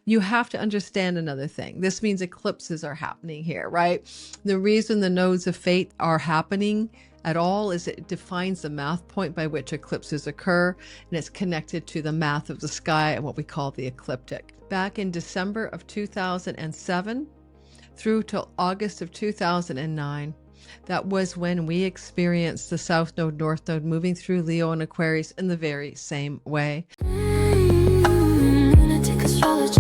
you have to understand another thing. This means eclipses are happening here, right? The reason the nodes of fate are happening at all is it defines the math point by which eclipses occur, and it's connected to the math of the sky and what we call the ecliptic. Back in December of 2007 through till August of 2009, that was when we experienced the South Node, North Node moving through Leo and Aquarius in the very same way. Lunatic astrology.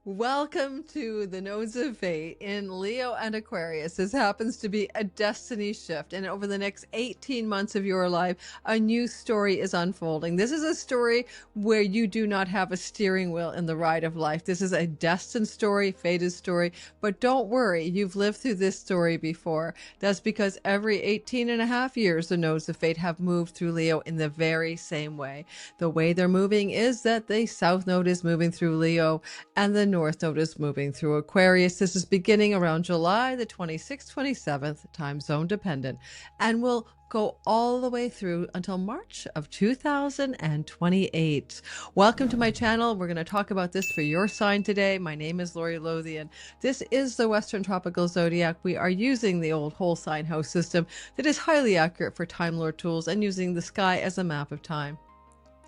Welcome to the Nodes of Fate in Leo and Aquarius. This happens to be a destiny shift, and over the next 18 months of your life, a new story is unfolding. This is a story where you do not have a steering wheel in the ride of life. This is a destined story, fated story, but don't worry, you've lived through this story before. That's because every 18 and a half years, the Nodes of Fate have moved through Leo in the very same way. The way they're moving is that the South Node is moving through Leo and the North Node is moving through Aquarius. This is beginning around July the 26th, 27th, time zone dependent, and will go all the way through until March of 2028. Welcome to my channel. We're going to talk about this for your sign today. My name is Lori Lothian. This is the Western Tropical Zodiac. We are using the old whole sign house system that is highly accurate for Time Lord tools and using the sky as a map of time.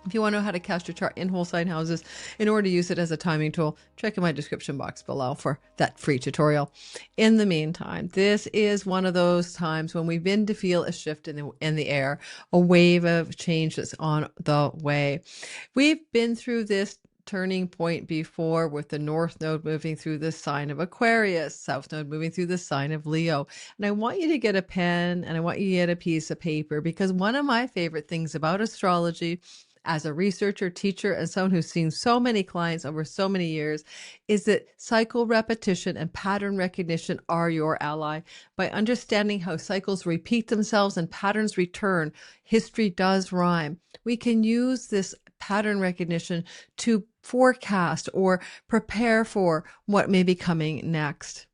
If you want to know how to cast your chart in whole sign houses in order to use it as a timing tool, check in my description box below for that free tutorial. In the meantime, this is one of those times when we begin to feel a shift in the air, a wave of change that's on the way. We've been through this turning point before with the North Node moving through the sign of Aquarius, South Node moving through the sign of Leo. And I want you to get a pen and I want you to get a piece of paper, because one of my favorite things about astrology as a researcher, teacher, and someone who's seen so many clients over so many years is that cycle repetition and pattern recognition are your ally. By understanding how cycles repeat themselves and patterns return, history does rhyme. We can use this pattern recognition to forecast or prepare for what may be coming next.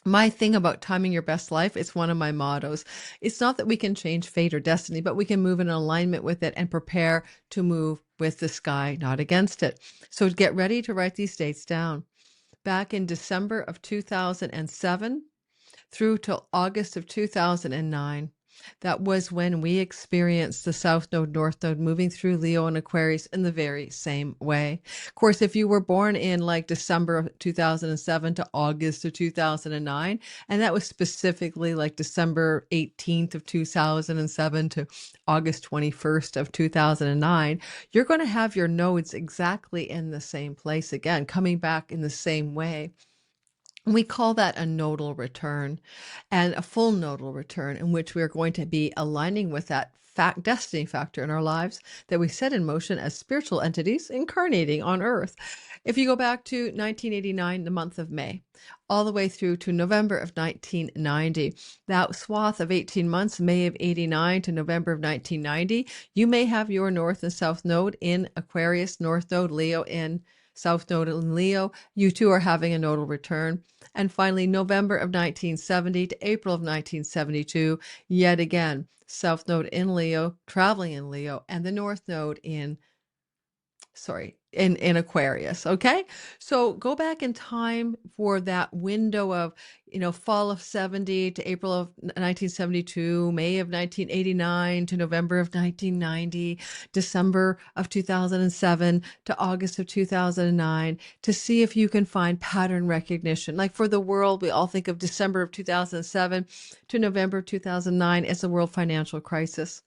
My thing about timing your best life, it's one of my mottos. It's not that we can change fate or destiny, but we can move in alignment with it and prepare to move with the sky, not against it. So get ready to write these dates down. Back in December of 2007 through till August of 2009, that was when we experienced the South Node, North Node moving through Leo and Aquarius in the very same way. Of course, if you were born in like December of 2007 to August of 2009, and that was specifically like December 18th of 2007 to August 21st of 2009, you're going to have your nodes exactly in the same place again, coming back in the same way. We call that a nodal return, and a full nodal return in which we're going to be aligning with that destiny factor in our lives that we set in motion as spiritual entities incarnating on Earth. If you go back to 1989, the month of May, all the way through to November of 1990, that swath of 18 months, May of 89 to November of 1990, you may have your North and South Node in Aquarius, North Node, Leo in South Node in Leo. You two are having a nodal return. And finally, November of 1970 to April of 1972, yet again, South Node in Leo, traveling in Leo, and the North Node in Aquarius. Okay. So go back in time for that window of, fall of 70 to April of 1972, May of 1989 to November of 1990, December of 2007 to August of 2009, to see if you can find pattern recognition. Like for the world, we all think of December of 2007 to November of 2009 as the world financial crisis.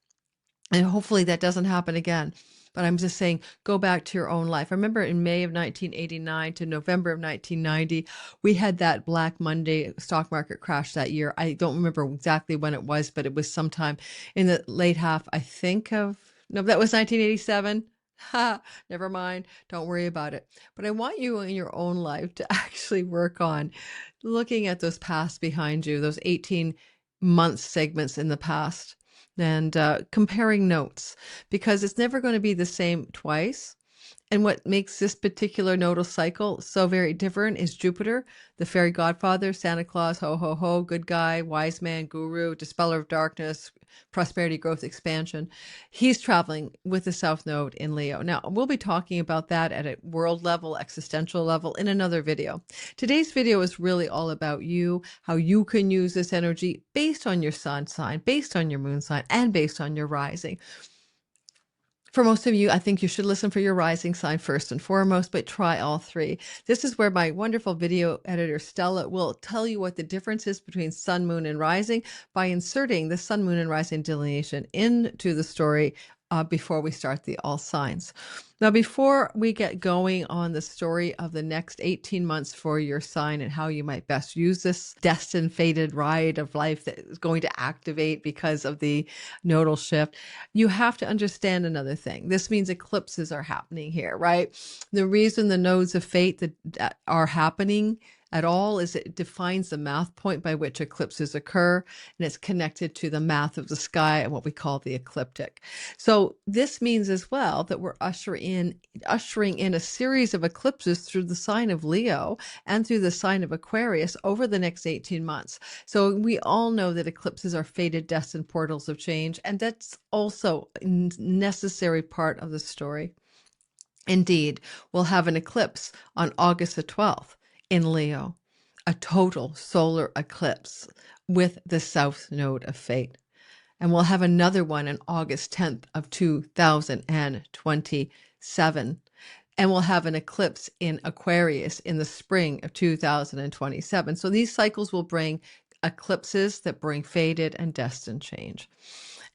And hopefully that doesn't happen again. But I'm just saying, go back to your own life. I remember in May of 1989 to November of 1990, we had that Black Monday stock market crash that year. I don't remember exactly when it was, but it was sometime in the late half, I think no, that was 1987. Ha, never mind. Don't worry about it. But I want you in your own life to actually work on looking at those past behind you, those 18-month segments in the past, and comparing notes, because it's never going to be the same twice. And what makes this particular nodal cycle so very different is Jupiter, the fairy godfather, Santa Claus, ho, ho, ho, good guy, wise man, guru, dispeller of darkness, prosperity, growth, expansion. He's traveling with the South Node in Leo. Now, we'll be talking about that at a world level, existential level in another video. Today's video is really all about you, how you can use this energy based on your sun sign, based on your moon sign, and based on your rising. For most of you, I think you should listen for your rising sign first and foremost, but try all three. This is where my wonderful video editor, Stella, will tell you what the difference is between sun, moon, and rising by inserting the sun, moon, and rising delineation into the story before we start the all signs. Now, before we get going on the story of the next 18 months for your sign and how you might best use this destined, fated ride of life that is going to activate because of the nodal shift, you have to understand another thing. This means eclipses are happening here, right? The reason the nodes of fate that are happening at all is it defines the math point by which eclipses occur, and it's connected to the math of the sky and what we call the ecliptic. So this means as well that we're ushering in a series of eclipses through the sign of Leo and through the sign of Aquarius over the next 18 months. So we all know that eclipses are fated, destined portals of change, and that's also a necessary part of the story. Indeed, we'll have an eclipse on August the 12th in Leo, a total solar eclipse with the South Node of Fate. And we'll have another one on August 10th of 2027. And we'll have an eclipse in Aquarius in the spring of 2027. So these cycles will bring eclipses that bring fated and destined change.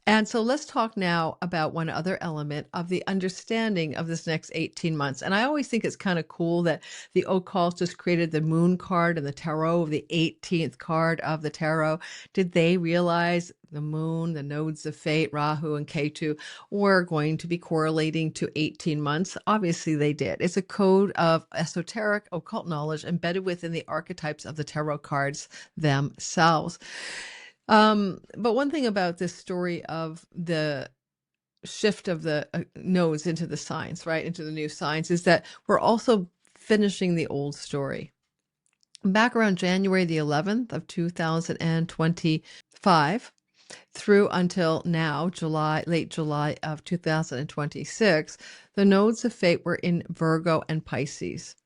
And so let's talk now about one other element of the understanding of this next 18 months. And I always think it's kind of cool that the occult just created the moon card and the tarot of the 18th card of the tarot. Did they realize the moon, the nodes of fate, Rahu and Ketu, were going to be correlating to 18 months? Obviously they did. It's a code of esoteric occult knowledge embedded within the archetypes of the tarot cards themselves. But one thing about this story of the shift of the nodes into the signs, right, into the new signs, is that we're also finishing the old story. Back around January the 11th of 2025 through until now, late July of 2026, the nodes of fate were in Virgo and Pisces.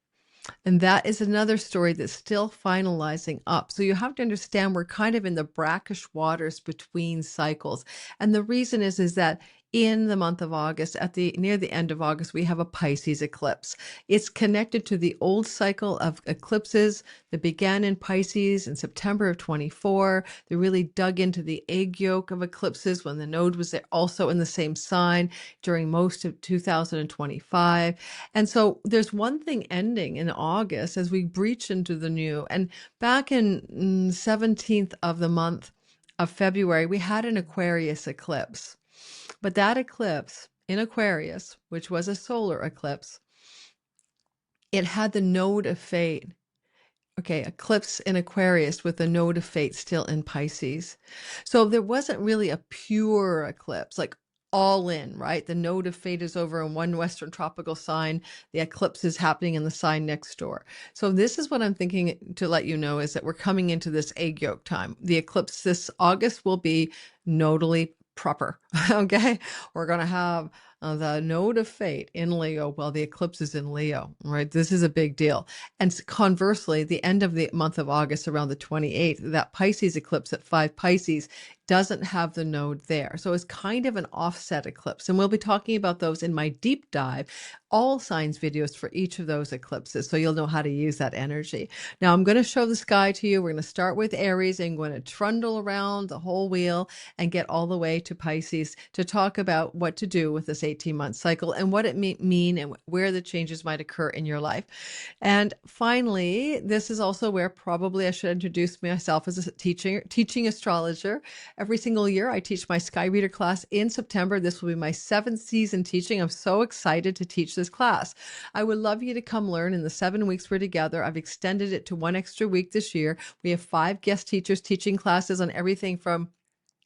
And that is another story that's still finalizing up. So you have to understand we're kind of in the brackish waters between cycles. And the reason is that in the month of August, near the end of August, we have a Pisces eclipse. It's connected to the old cycle of eclipses that began in Pisces in September of 24. They really dug into the egg yolk of eclipses when the node was also in the same sign during most of 2025. And so there's one thing ending in August as we breach into the new. And back in 17th of the month of February, we had an Aquarius eclipse. But that eclipse in Aquarius, which was a solar eclipse, it had the node of fate. Okay, eclipse in Aquarius with the node of fate still in Pisces. So there wasn't really a pure eclipse, like all in, right? The node of fate is over in one Western tropical sign. The eclipse is happening in the sign next door. So this is what I'm thinking to let you know is that we're coming into this egg yolk time. The eclipse this August will be nodally proper. Okay, we're going to have the node of fate in Leo while the eclipse is in Leo, right? This is a big deal. And conversely, the end of the month of August, around the 28th, that Pisces eclipse at 5 Pisces doesn't have the node there. So it's kind of an offset eclipse. And we'll be talking about those in my deep dive, all signs videos for each of those eclipses. So you'll know how to use that energy. Now I'm going to show the sky to you. We're going to start with Aries and going to trundle around the whole wheel and get all the way to Pisces to talk about what to do with this 18-month cycle and what it mean and where the changes might occur in your life. And finally, this is also where probably I should introduce myself as a teaching astrologer. Every single year, I teach my Sky Reader class in September. This will be my 7th season teaching. I'm so excited to teach this class. I would love you to come learn in the 7 weeks we're together. I've extended it to 1 extra week this year. We have 5 guest teachers teaching classes on everything from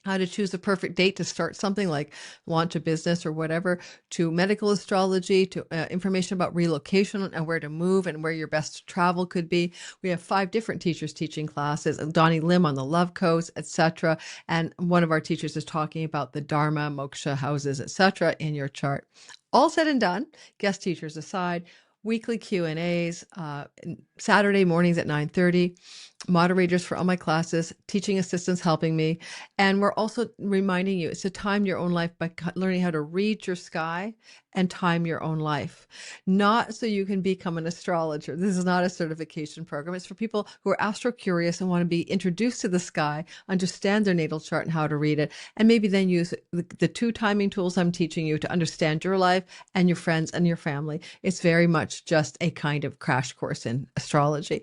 how to choose a perfect date to start something like launch a business or whatever, to medical astrology, to information about relocation and where to move and where your best travel could be. We have 5 different teachers teaching classes, and Donnie Lim on the love codes, etc. And one of our teachers is talking about the Dharma, moksha houses, etc. in your chart. All said and done, guest teachers aside, weekly Q&As, Saturday mornings at 9:30, moderators for all my classes, teaching assistants helping me. And we're also reminding you it's to time your own life by learning how to read your sky and time your own life. Not so you can become an astrologer. This is not a certification program. It's for people who are astro curious and want to be introduced to the sky, understand their natal chart and how to read it, and maybe then use the 2 timing tools I'm teaching you to understand your life and your friends and your family. It's very much just a kind of crash course in astrology.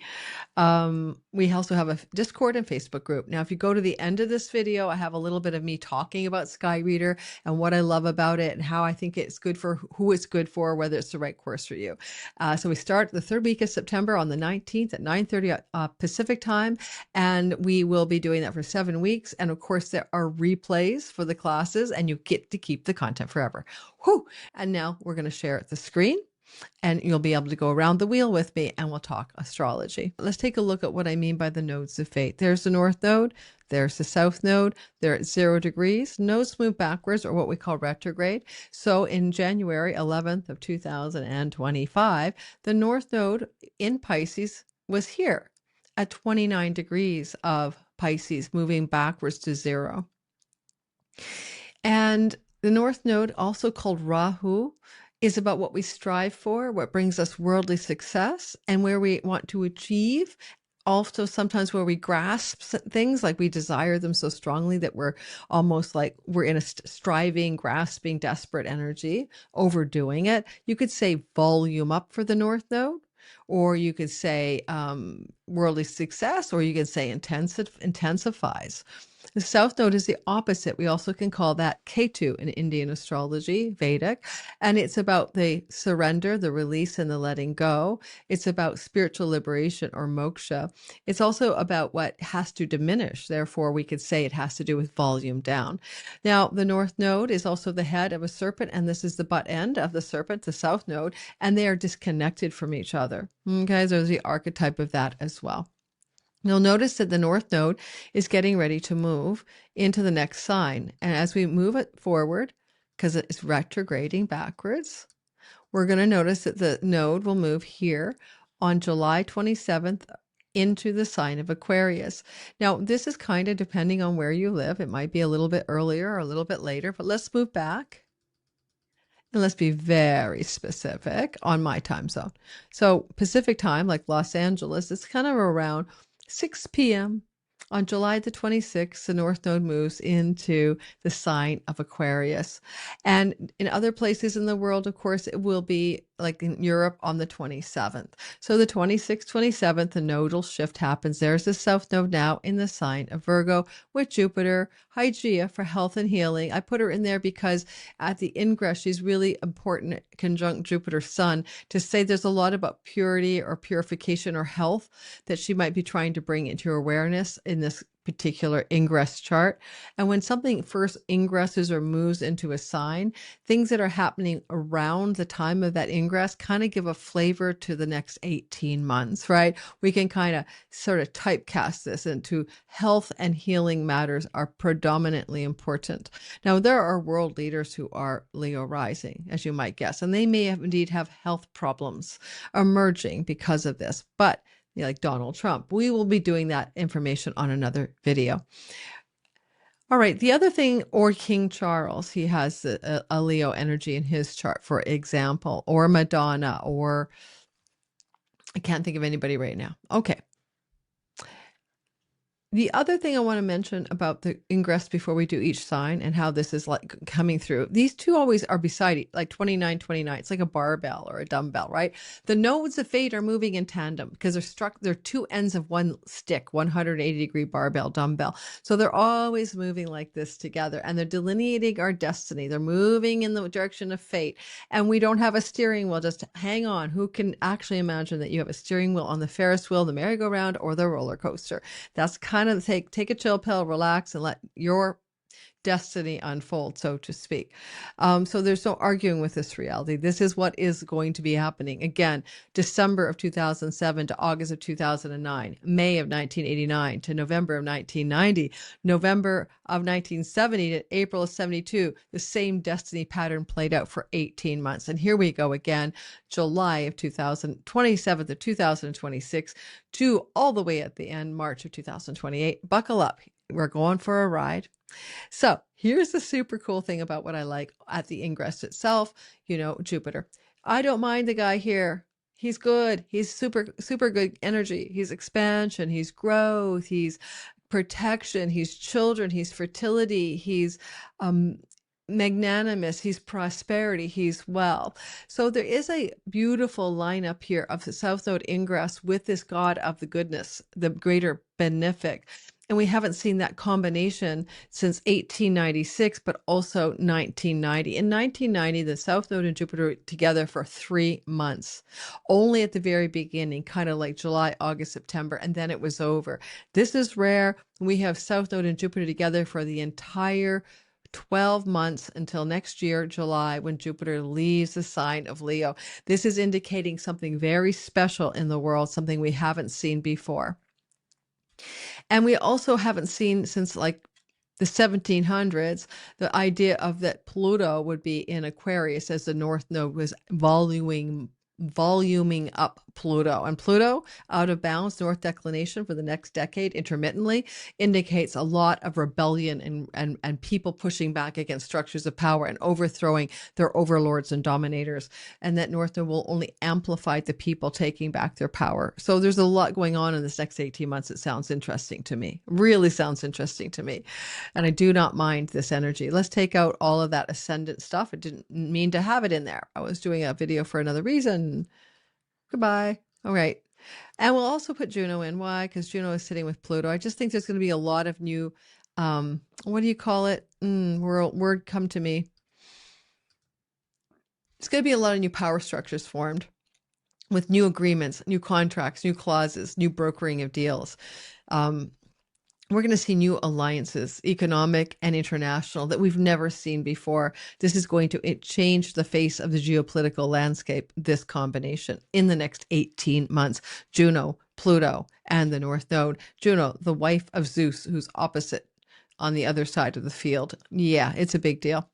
We also have a Discord and Facebook group. Now, if you go to the end of this video, I have a little bit of me talking about Sky Reader and what I love about it and how I think it's good for who it's good for, whether it's the right course for you. So we start the 3rd week of September on the 19th at 9:30 Pacific time, and we will be doing that for 7 weeks. And of course, there are replays for the classes, and you get to keep the content forever. Whew! And now we're going to share the screen, and you'll be able to go around the wheel with me and we'll talk astrology. Let's take a look at what I mean by the nodes of fate. There's the North Node, there's the South Node, they're at 0 degrees. Nodes move backwards, or what we call retrograde. So in January 11th of 2025, the North Node in Pisces was here at 29 degrees of Pisces, moving backwards to 0. And the North Node, also called Rahu, is about what we strive for, what brings us worldly success, and where we want to achieve. Also, sometimes where we grasp things, like we desire them so strongly that we're almost like we're in a striving, grasping, desperate energy, overdoing it. You could say volume up for the North Node, or you could say worldly success, or you could say intensifies. The South Node is the opposite. We also can call that Ketu in Indian astrology, Vedic, and it's about the surrender, the release, and the letting go. It's about spiritual liberation or moksha. It's also about what has to diminish. Therefore, we could say it has to do with volume down. Now, the North Node is also the head of a serpent, and this is the butt end of the serpent, the South Node, and they are disconnected from each other. Okay, so there's the archetype of that as well. You'll notice that the North Node is getting ready to move into the next sign. And as we move it forward, because it's retrograding backwards, we're going to notice that the node will move here on July 27th into the sign of Aquarius. Now, this is kind of depending on where you live. It might be a little bit earlier or a little bit later, but let's move back. And let's be very specific on my time zone. So Pacific time, like Los Angeles, it's kind of around 6 p.m. on July the 26th, the North Node moves into the sign of Aquarius. And in other places in the world, of course, it will be like in Europe on the 27th. So the 26th, 27th, the nodal shift happens. There's the South Node now in the sign of Virgo with Jupiter, Hygeia for health and healing. I put her in there because at the ingress, she's really important conjunct Jupiter Sun to say there's a lot about purity or purification or health that she might be trying to bring into awareness in this particular ingress chart. And when something first ingresses or moves into a sign, things that are happening around the time of that ingress kind of give a flavor to the next 18 months, right? We can kind of sort of typecast this into health and healing matters are predominantly important. Now, there are world leaders who are Leo rising, as you might guess, and they may indeed have health problems emerging because of this, but like Donald Trump. We will be doing that information on another video. All right. The other thing, or King Charles, he has a Leo energy in his chart, for example, or Madonna, or I can't think of anybody right now. Okay. The other thing I want to mention about the ingress before we do each sign and how this is like coming through, these two always are beside like 29, 29. It's like a barbell or a dumbbell, right? The nodes of fate are moving in tandem because they're two ends of one stick, 180-degree barbell dumbbell. So they're always moving like this together, and they're delineating our destiny. They're moving in the direction of fate, and we don't have a steering wheel. Just hang on. Who can actually imagine that you have a steering wheel on the Ferris wheel, the merry-go-round, or the roller coaster? That's kind of take a chill pill, relax, and let your destiny unfold, so to speak. So there's no arguing with this reality. This is what is going to be happening. Again, December of 2007 to August of 2009, May of 1989 to November of 1990, November of 1970 to April of 72, the same destiny pattern played out for 18 months. And here we go again, July of 2027 to 2026 to all the way at the end, March of 2028. Buckle up. We're going for a ride. So here's the super cool thing about what I like at the ingress itself, Jupiter. I don't mind the guy here. He's good. He's super, super good energy. He's expansion. He's growth. He's protection. He's children. He's fertility. He's magnanimous. He's prosperity. He's well. So there is a beautiful lineup here of the South Node ingress with this God of the goodness, the greater benefic. And we haven't seen that combination since 1896, but also 1990. In 1990, the South Node and Jupiter were together for 3 months, only at the very beginning, kind of like July, August, September, and then it was over. This is rare. We have South Node and Jupiter together for the entire 12 months until next year, July, when Jupiter leaves the sign of Leo. This is indicating something very special in the world, something we haven't seen before. And we also haven't seen since like the 1700s, the idea of that Pluto would be in Aquarius as the North Node was voluming up Pluto. And Pluto, out of bounds, north declination for the next decade intermittently, indicates a lot of rebellion and people pushing back against structures of power and overthrowing their overlords and dominators. And that North Node will only amplify the people taking back their power. So there's a lot going on in this next 18 months. It sounds interesting to me. Really sounds interesting to me. And I do not mind this energy. Let's take out all of that ascendant stuff. I didn't mean to have it in there. I was doing a video for another reason. Goodbye. All right. And we'll also put Juno in. Why? Because Juno is sitting with Pluto. I just think there's going to be a lot of new, what do you call it? Word come to me. It's going to be a lot of new power structures formed with new agreements, new contracts, new clauses, new brokering of deals. We're going to see new alliances, economic and international, that we've never seen before. This is going to change the face of the geopolitical landscape, this combination, in the next 18 months. Juno, Pluto, and the North Node. Juno, the wife of Zeus, who's opposite on the other side of the field. Yeah, it's a big deal.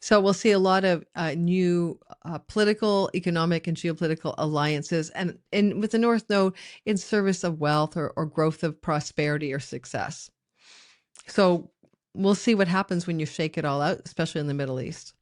So we'll see a lot of new political, economic, and geopolitical alliances, and with the North Node in service of wealth or growth of prosperity or success. So we'll see what happens when you shake it all out, especially in the Middle East.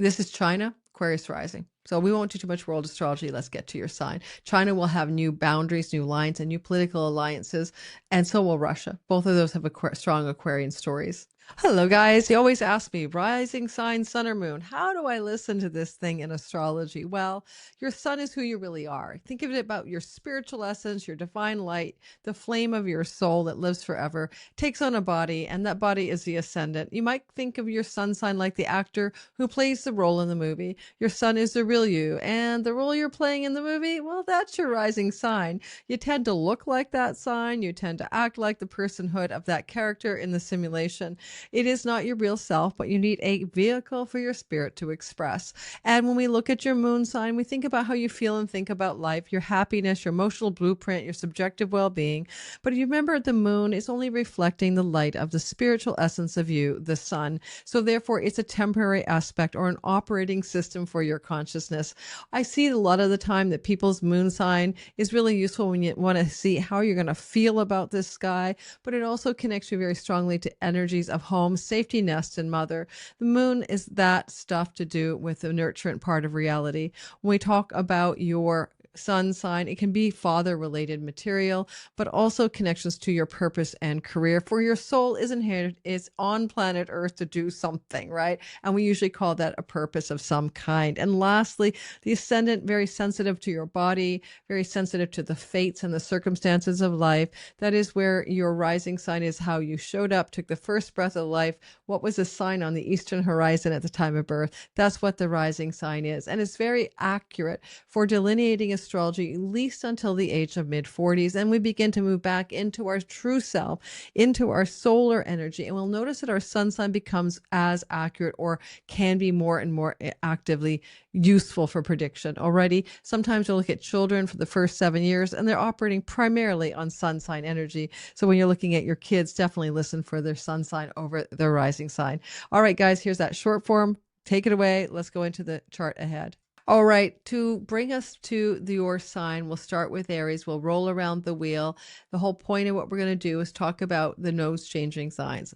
This is China, Aquarius rising. So we won't do too much world astrology. Let's get to your sign. China will have new boundaries, new lines, and new political alliances, and so will Russia. Both of those have strong Aquarian stories. Hello, guys. You always ask me, rising sign, sun or moon, how do I listen to this thing in astrology? Well, your sun is who you really are. Think of it about your spiritual essence, your divine light, the flame of your soul that lives forever, takes on a body, and that body is the ascendant. You might think of your sun sign like the actor who plays the role in the movie. Your sun is the real you, and the role you're playing in the movie, well, that's your rising sign. You tend to look like that sign. You tend to act like the personhood of that character in the simulation. It is not your real self, but you need a vehicle for your spirit to express. And when we look at your moon sign, we think about how you feel and think about life, your happiness, your emotional blueprint, your subjective well-being. But you remember the moon is only reflecting the light of the spiritual essence of you, the sun. So therefore, it's a temporary aspect or an operating system for your consciousness. I see a lot of the time that people's moon sign is really useful when you want to see how you're going to feel about this sky, but it also connects you very strongly to energies of home, safety nest, and mother. The moon is that stuff to do with the nurturant part of reality. When we talk about your sun sign, it can be father related material, but also connections to your purpose and career. For your soul is inherited, it's on planet Earth to do something, right? And we usually call that a purpose of some kind. And lastly, the ascendant, very sensitive to your body, very sensitive to the fates and the circumstances of life. That is where your rising sign is, how you showed up, took the first breath of life. What was the sign on the eastern horizon at the time of birth? That's what the rising sign is. And it's very accurate for delineating a astrology at least until the age of mid-40s, and we begin to move back into our true self, into our solar energy, and we'll notice that our sun sign becomes as accurate or can be more and more actively useful for prediction. Already, sometimes you'll look at children for the first 7 years, and they're operating primarily on sun sign energy. So when you're looking at your kids, definitely listen for their sun sign over their rising sign. All right, guys, here's that short form. Take it away. Let's go into the chart ahead. All right, to bring us to your sign, we'll start with Aries. We'll roll around the wheel. The whole point of what we're going to do is talk about the nodes changing signs.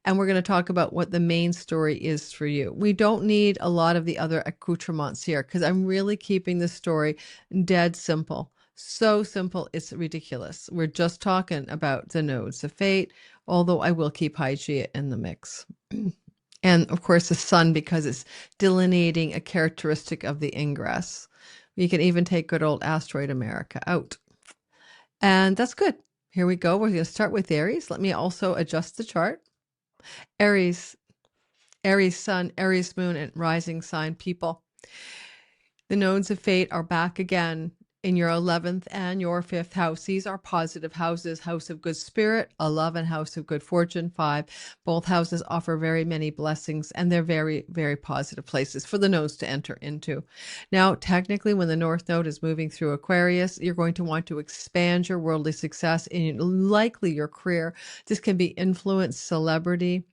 And we're going to talk about what the main story is for you. We don't need a lot of the other accoutrements here because I'm really keeping the story dead simple. So simple, it's ridiculous. We're just talking about the nodes of fate, although I will keep Hygeia in the mix. And of course, the sun, because it's delineating a characteristic of the ingress. We can even take good old asteroid America out. And that's good. Here we go. We're going to start with Aries. Let me also adjust the chart. Aries sun, Aries moon, and rising sign people. The nodes of fate are back again in your 11th and your 5th house. These are positive houses: house of good spirit, 11, house of good fortune, 5. Both houses offer very many blessings, and they're very, very positive places for the nodes to enter into. Now, technically, when the North Node is moving through Aquarius, you're going to want to expand your worldly success and likely your career. This can be influence, celebrity.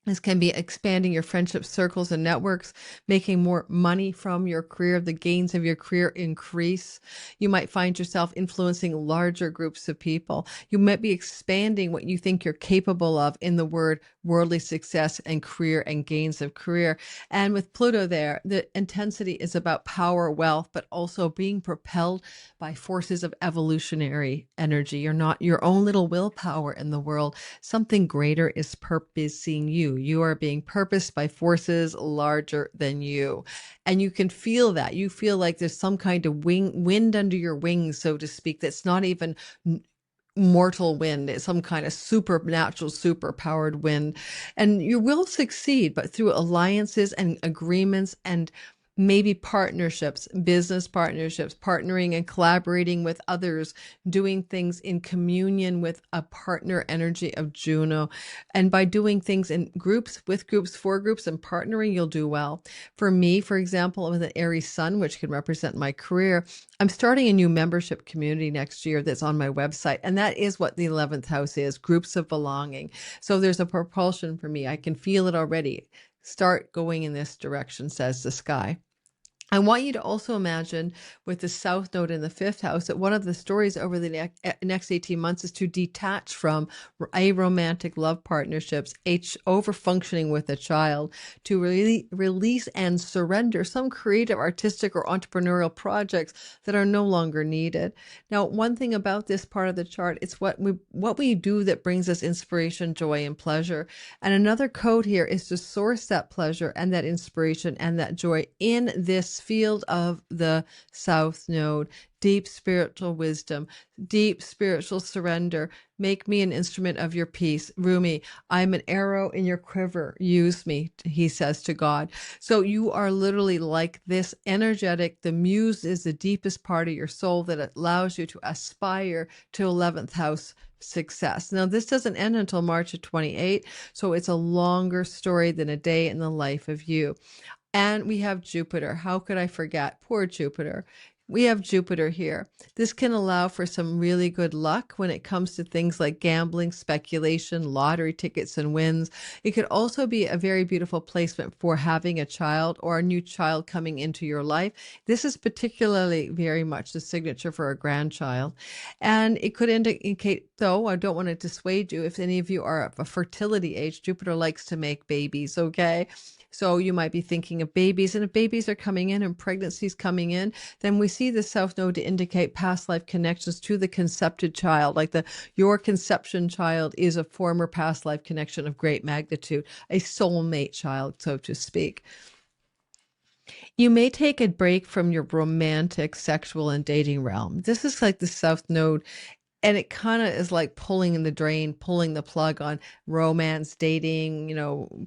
This can be expanding your friendship circles and networks, making more money from your career. The gains of your career increase. You might find yourself influencing larger groups of people. You might be expanding what you think you're capable of in the word worldly success and career and gains of career. And with Pluto there, the intensity is about power, wealth, but also being propelled by forces of evolutionary energy. You're not your own little willpower in the world. Something greater is purposing you. You are being purposed by forces larger than you. And you can feel that. You feel like there's some kind of wind under your wings, so to speak, that's not even mortal wind. It's some kind of supernatural, super-powered wind. And you will succeed, but through alliances and agreements and maybe partnerships, business partnerships, partnering and collaborating with others, doing things in communion with a partner energy of Juno. And by doing things in groups, with groups, for groups, and partnering, you'll do well. For me, for example, with an Aries sun, which can represent my career, I'm starting a new membership community next year that's on my website. And that is what the 11th house is, groups of belonging. So there's a propulsion for me. I can feel it already. Start going in this direction, says the sky. I want you to also imagine with the South Node in the 5th house that one of the stories over the next 18 months is to detach from aromantic love partnerships, over-functioning with a child, to really release and surrender some creative, artistic, or entrepreneurial projects that are no longer needed. Now, one thing about this part of the chart, it's what we do that brings us inspiration, joy, and pleasure. And another code here is to source that pleasure and that inspiration and that joy in this field of the South Node. Deep spiritual wisdom, deep spiritual surrender. Make me an instrument of your peace. Rumi, I'm an arrow in your quiver. Use me, he says to God. So you are literally like this energetic. The muse is the deepest part of your soul that allows you to aspire to 11th house success. Now, this doesn't end until March of 28, so it's a longer story than a day in the life of you. And we have Jupiter. How could I forget? Poor Jupiter. We have Jupiter here. This can allow for some really good luck when it comes to things like gambling, speculation, lottery tickets, and wins. It could also be a very beautiful placement for having a child or a new child coming into your life. This is particularly very much the signature for a grandchild. And it could indicate, though, I don't want to dissuade you, if any of you are of a fertility age, Jupiter likes to make babies, okay? So you might be thinking of babies, and if babies are coming in and pregnancies coming in, then we see the South Node to indicate past life connections to the concepted child, like your conception child is a former past life connection of great magnitude, a soulmate child, so to speak. You may take a break from your romantic, sexual, and dating realm. This is like the South Node And it kind of is like pulling in the drain, pulling the plug on romance, dating,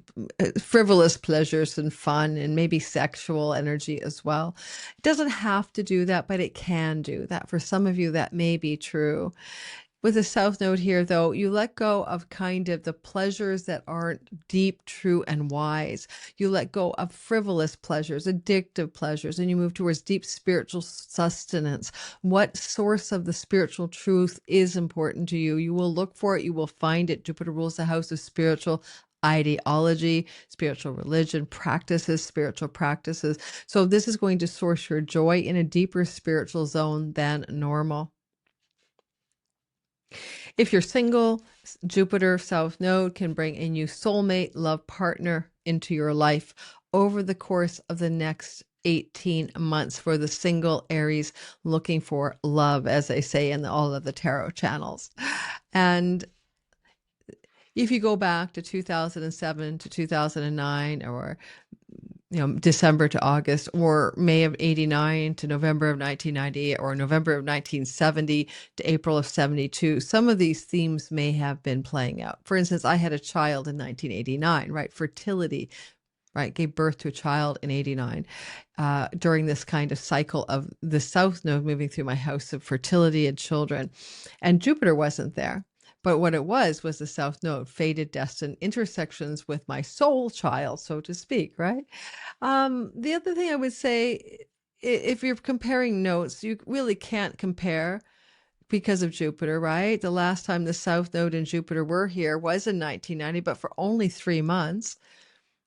frivolous pleasures and fun, and maybe sexual energy as well. It doesn't have to do that, but it can do that. For some of you, that may be true. With the South Node here, though, you let go of kind of the pleasures that aren't deep, true, and wise. You let go of frivolous pleasures, addictive pleasures, and you move towards deep spiritual sustenance. What source of the spiritual truth is important to you? You will look for it. You will find it. Jupiter rules the house of spiritual ideology, spiritual religion, practices, spiritual practices. So this is going to source your joy in a deeper spiritual zone than normal. If you're single, Jupiter South Node can bring a new soulmate, love partner into your life over the course of the next 18 months for the single Aries looking for love, as they say in all of the tarot channels. And if you go back to 2007 to 2009, or December to August, or May of 89 to November of 1998, or November of 1970 to April of 72, some of these themes may have been playing out. For instance, I had a child in 1989, right? Fertility, right? Gave birth to a child in 89 during this kind of cycle of the South Node moving through my house of fertility and children. And Jupiter wasn't there. But what it was the South Node, fated, destined intersections with my soul child, so to speak, right? The other thing I would say, if you're comparing notes, you really can't compare because of Jupiter, right? The last time the South Node and Jupiter were here was in 1990, but for only 3 months.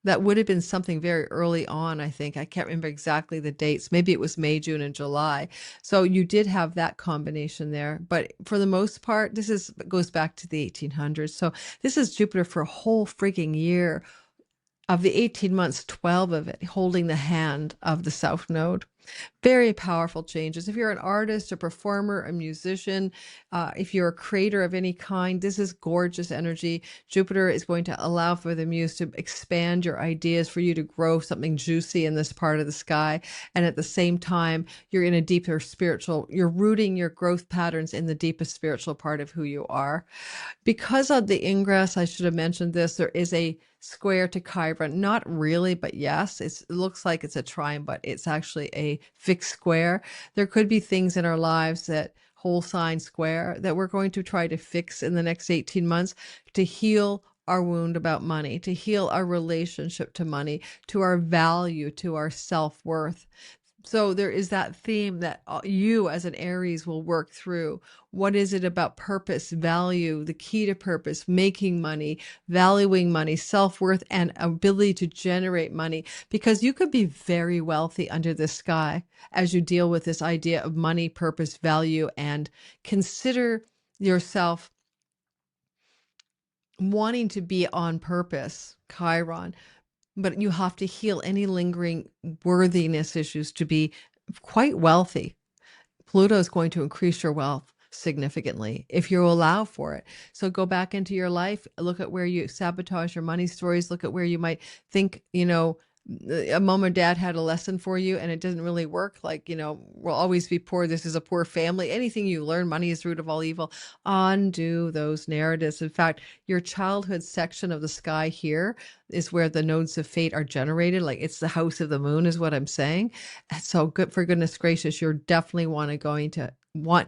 That would have been something very early on, I think. I can't remember exactly the dates. Maybe it was May, June, and July. So you did have that combination there. But for the most part, this goes back to the 1800s. So this is Jupiter for a whole freaking year. Of the 18 months, 12 of it holding the hand of the South Node. Very powerful changes. If you're an artist, a performer, a musician, if you're a creator of any kind, this is gorgeous energy. Jupiter is going to allow for the muse to expand your ideas, for you to grow something juicy in this part of the sky. And at the same time, you're in a deeper you're rooting your growth patterns in the deepest spiritual part of who you are. Because of the ingress, I should have mentioned this, there is a square to Chiron. Not really, but yes, it looks like it's a trine, but it's actually a fixed square. There could be things in our lives that whole sign square that we're going to try to fix in the next 18 months to heal our wound about money, to heal our relationship to money, to our value, to our self-worth. So there is that theme that you as an Aries will work through. What is it about purpose, value, the key to purpose, making money, valuing money, self-worth, and ability to generate money? Because you could be very wealthy under the sky as you deal with this idea of money, purpose, value, and consider yourself wanting to be on purpose, Chiron. But you have to heal any lingering worthiness issues to be quite wealthy. Pluto is going to increase your wealth significantly if you allow for it. So go back into your life, look at where you sabotage your money stories, look at where you might think, a mom or dad had a lesson for you and it doesn't really work. Like, we'll always be poor. This is a poor family. Anything you learn, money is the root of all evil. Undo those narratives. In fact, your childhood section of the sky here is where the nodes of fate are generated. Like it's the house of the moon is what I'm saying. So good, for goodness gracious, you're definitely want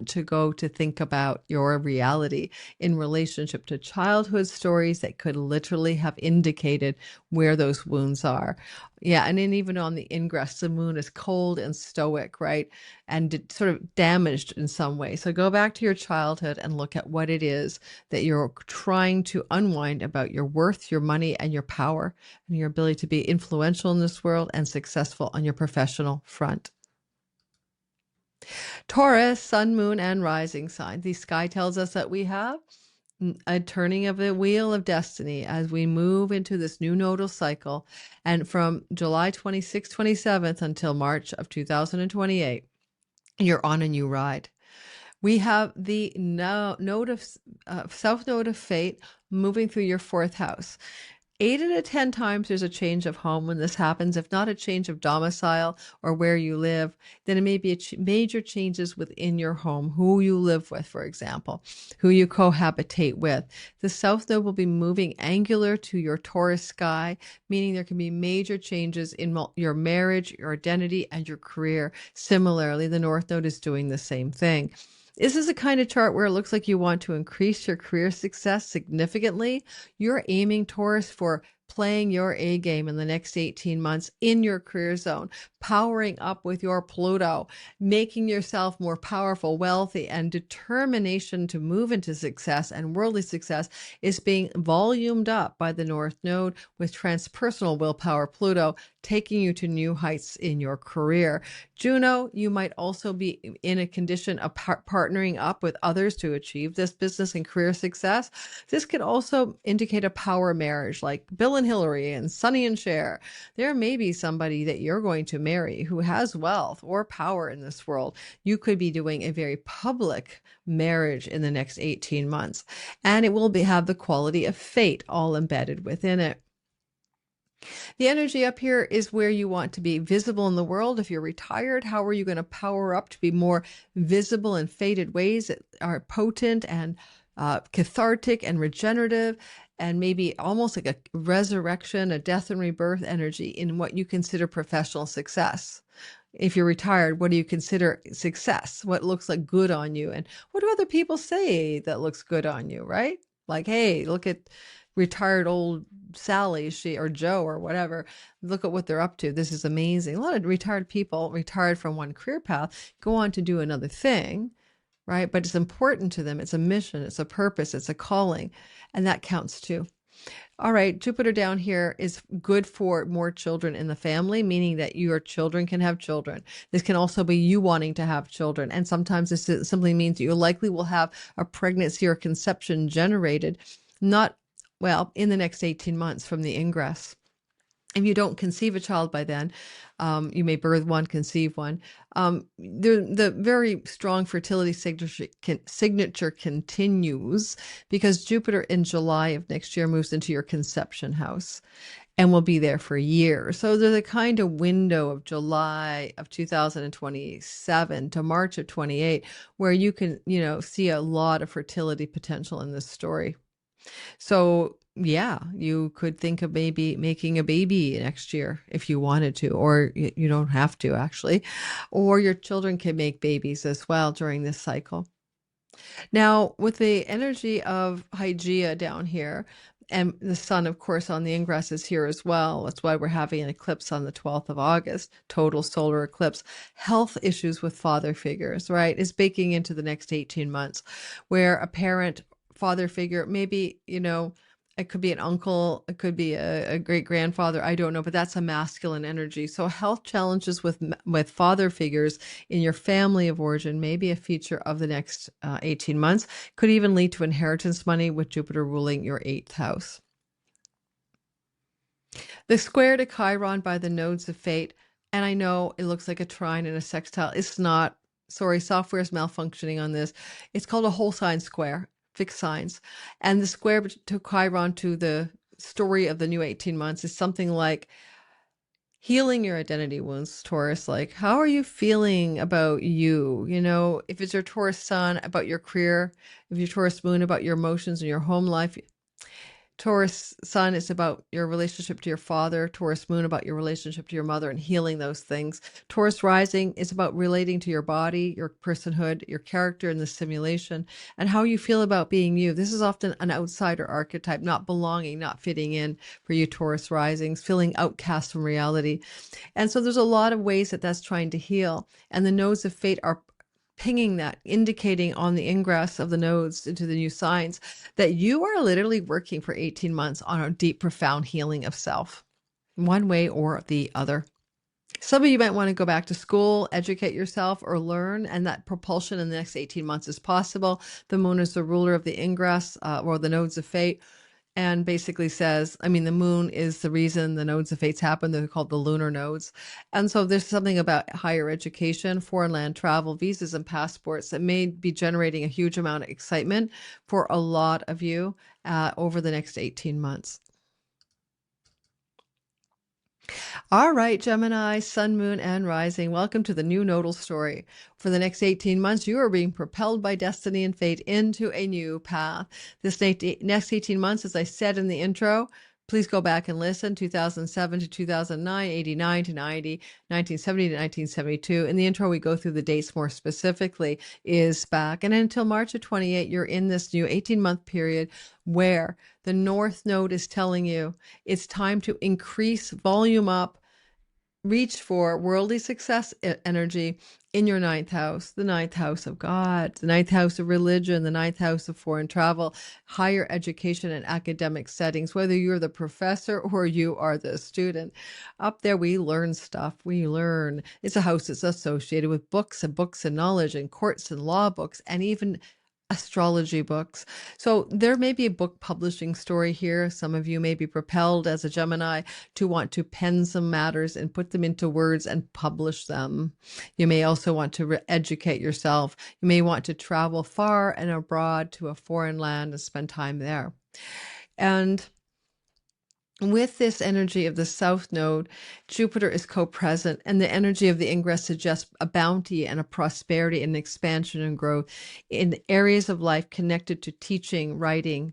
to go to think about your reality in relationship to childhood stories that could literally have indicated where those wounds are. Yeah, and then even on the ingress, the moon is cold and stoic, right? And sort of damaged in some way. So go back to your childhood and look at what it is that you're trying to unwind about your worth, your money, and your power, and your ability to be influential in this world and successful on your professional front. Taurus, sun, moon, and rising sign. The sky tells us that we have a turning of the wheel of destiny as we move into this new nodal cycle. And from July 26th, 27th until March of 2028, you're on a new ride. We have the South Node of Fate moving through your 4th house. 8 out of 10 times there's a change of home when this happens. If not a change of domicile or where you live, then it may be major changes within your home, who you live with, for example, who you cohabitate with. The South Node will be moving angular to your Taurus sky, meaning there can be major changes in your marriage, your identity, and your career. Similarly, the North Node is doing the same thing. This is a kind of chart where it looks like you want to increase your career success significantly. You're aiming, Taurus, for playing your A game in the next 18 months in your career zone, powering up with your Pluto, making yourself more powerful, wealthy, and determination to move into success and worldly success is being volumed up by the North Node with transpersonal willpower Pluto, taking you to new heights in your career. Juno, you might also be in a condition of partnering up with others to achieve this business and career success. This could also indicate a power marriage like Bill and Hillary and Sonny and Cher. There may be somebody that you're going to marry who has wealth or power in this world. You could be doing a very public marriage in the next 18 months, and it will have the quality of fate all embedded within it. The energy up here is where you want to be visible in the world. If you're retired, how are you going to power up to be more visible in fated ways that are potent and cathartic and regenerative, and maybe almost like a resurrection, a death and rebirth energy in what you consider professional success? If you're retired, what do you consider success? What looks like good on you? And what do other people say that looks good on you, right? Like, hey, look at retired old Sally, or Joe or whatever. Look at what they're up to. This is amazing. A lot of retired people, retired from one career path, go on to do another thing, right? But it's important to them. It's a mission, it's a purpose, it's a calling, and that counts too. All right, Jupiter down here is good for more children in the family, meaning that your children can have children. This can also be you wanting to have children. And sometimes this simply means that you likely will have a pregnancy or conception generated, in the next 18 months from the ingress. If you don't conceive a child by then, you may birth one, conceive one. The very strong fertility signature continues because Jupiter in July of next year moves into your conception house and will be there for years. So there's a kind of window of July of 2027 to March of 28 where you can, see a lot of fertility potential in this story. So yeah, you could think of maybe making a baby next year if you wanted to, or you don't have to actually, or your children can make babies as well during this cycle. Now, with the energy of Hygeia down here, and the sun, of course, on the ingress is here as well. That's why we're having an eclipse on the 12th of August, total solar eclipse. Health issues with father figures, right, is baking into the next 18 months, where a parent, father figure, maybe, it could be an uncle, it could be a great grandfather, I don't know, but that's a masculine energy. So health challenges with father figures in your family of origin may be a feature of the next 18 months. Could even lead to inheritance money with Jupiter ruling your 8th house. The square to Chiron by the nodes of fate, and I know it looks like a trine and a sextile. It's not. Sorry, software is malfunctioning on this. It's called a whole sign square. Fixed signs. And the square to Chiron to the story of the new 18 months is something like healing your identity wounds, Taurus. Like, how are you feeling about you? If it's your Taurus sun, about your career. If your Taurus moon, about your emotions and your home life. Taurus sun is about your relationship to your father. Taurus moon about your relationship to your mother and healing those things. Taurus rising is about relating to your body, your personhood, your character in the simulation, and how you feel about being you. This is often an outsider archetype, not belonging, not fitting in for you Taurus risings, feeling outcast from reality. And so there's a lot of ways that that's trying to heal. And the nodes of fate are pinging that, indicating on the ingress of the nodes into the new signs that you are literally working for 18 months on a deep, profound healing of self, one way or the other. Some of you might want to go back to school, educate yourself, or learn, and that propulsion in the next 18 months is possible. The moon is the ruler of the ingress, or the nodes of fate, and basically says, the moon is the reason the nodes of fates happen. They're called the lunar nodes. And so there's something about higher education, foreign land travel, visas, and passports that may be generating a huge amount of excitement for a lot of you over the next 18 months. All right, Gemini, Sun, Moon, and Rising. Welcome to the new nodal story. For the next 18 months, you are being propelled by destiny and fate into a new path. This next 18 months, as I said in the intro, please go back and listen. 2007 to 2009, 89 to 90, 1970 to 1972. In the intro, we go through the dates more specifically, is back. And until March of 28, you're in this new 18-month period where the North Node is telling you it's time to increase volume up, reach for worldly success energy in your ninth house, the ninth house of God, the ninth house of religion, the ninth house of foreign travel, higher education and academic settings, whether you're the professor or you are the student. Up there, we learn stuff. We learn. It's a house that's associated with books and knowledge and courts and law books and even astrology books. So there may be a book publishing story here. Some of you may be propelled as a Gemini to want to pen some matters and put them into words and publish them. You may also want to educate yourself. You may want to travel far and abroad to a foreign land and spend time there. And with this energy of the South Node, Jupiter is co-present, and the energy of the ingress suggests a bounty and a prosperity and expansion and growth in areas of life connected to teaching, writing,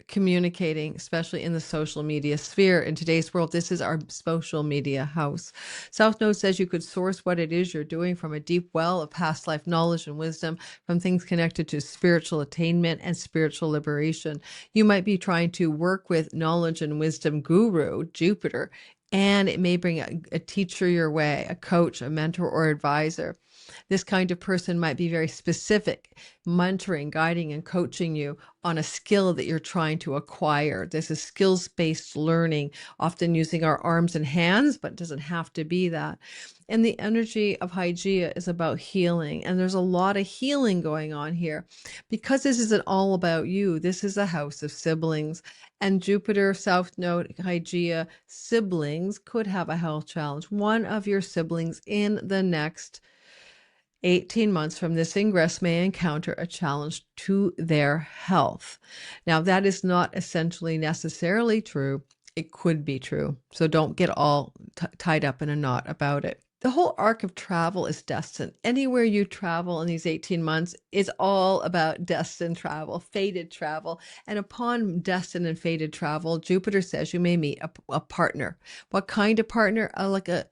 communicating, especially in the social media sphere. In today's world, this is our social media house. South Node says you could source what it is you're doing from a deep well of past life knowledge and wisdom, from things connected to spiritual attainment and spiritual liberation. You might be trying to work with knowledge and wisdom guru, Jupiter, and it may bring a teacher your way, a coach, a mentor, or advisor. This kind of person might be very specific, mentoring, guiding, and coaching you on a skill that you're trying to acquire. This is skills-based learning, often using our arms and hands, but it doesn't have to be that. And the energy of Hygeia is about healing, and there's a lot of healing going on here. Because this isn't all about you, this is a house of siblings, and Jupiter, South Node, Hygeia, siblings could have a health challenge. One of your siblings in the next 18 months from this ingress may encounter a challenge to their health. Now, that is not essentially necessarily true. It could be true. So don't get all tied up in a knot about it. The whole arc of travel is destined. Anywhere you travel in these 18 months is all about destined travel, fated travel. And upon destined and fated travel, Jupiter says you may meet a partner. What kind of partner? Like a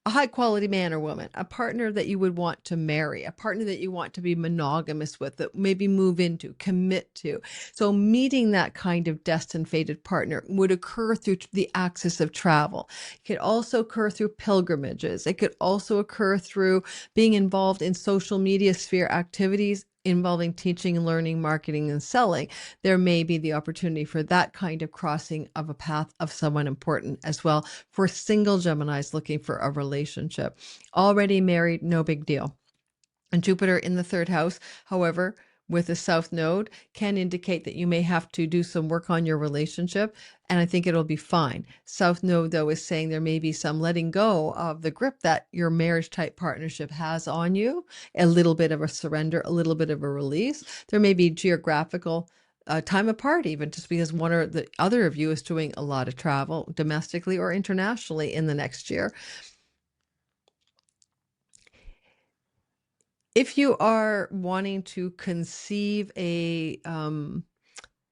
high quality man or woman, a partner that you would want to marry, a partner that you want to be monogamous with, that maybe move into, commit to. So meeting that kind of destined fated partner would occur through the axis of travel. It could also occur through pilgrimages. It could also occur through being involved in social media sphere activities involving teaching, learning, marketing, and selling. There may be the opportunity for that kind of crossing of a path of someone important as well. For single Geminis looking for a relationship. Already married, no big deal. And Jupiter in the third house, however, with the South Node can indicate that you may have to do some work on your relationship, and I think it'll be fine. South Node, though, is saying there may be some letting go of the grip that your marriage type partnership has on you, a little bit of a surrender, a little bit of a release. There may be geographical time apart, even just because one or the other of you is doing a lot of travel domestically or internationally in the next year. If you are wanting to conceive a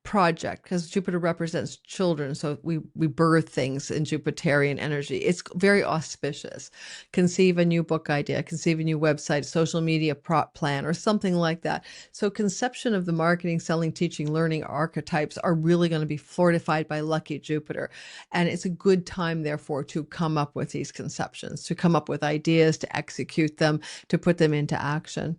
project, because Jupiter represents children, so we birth things in Jupiterian energy. It's very auspicious. Conceive a new book idea, conceive a new website, social media prop plan, or something like that. So conception of the marketing, selling, teaching, learning archetypes are really going to be fortified by lucky Jupiter. And it's a good time, therefore, to come up with these conceptions, to come up with ideas, to execute them, to put them into action.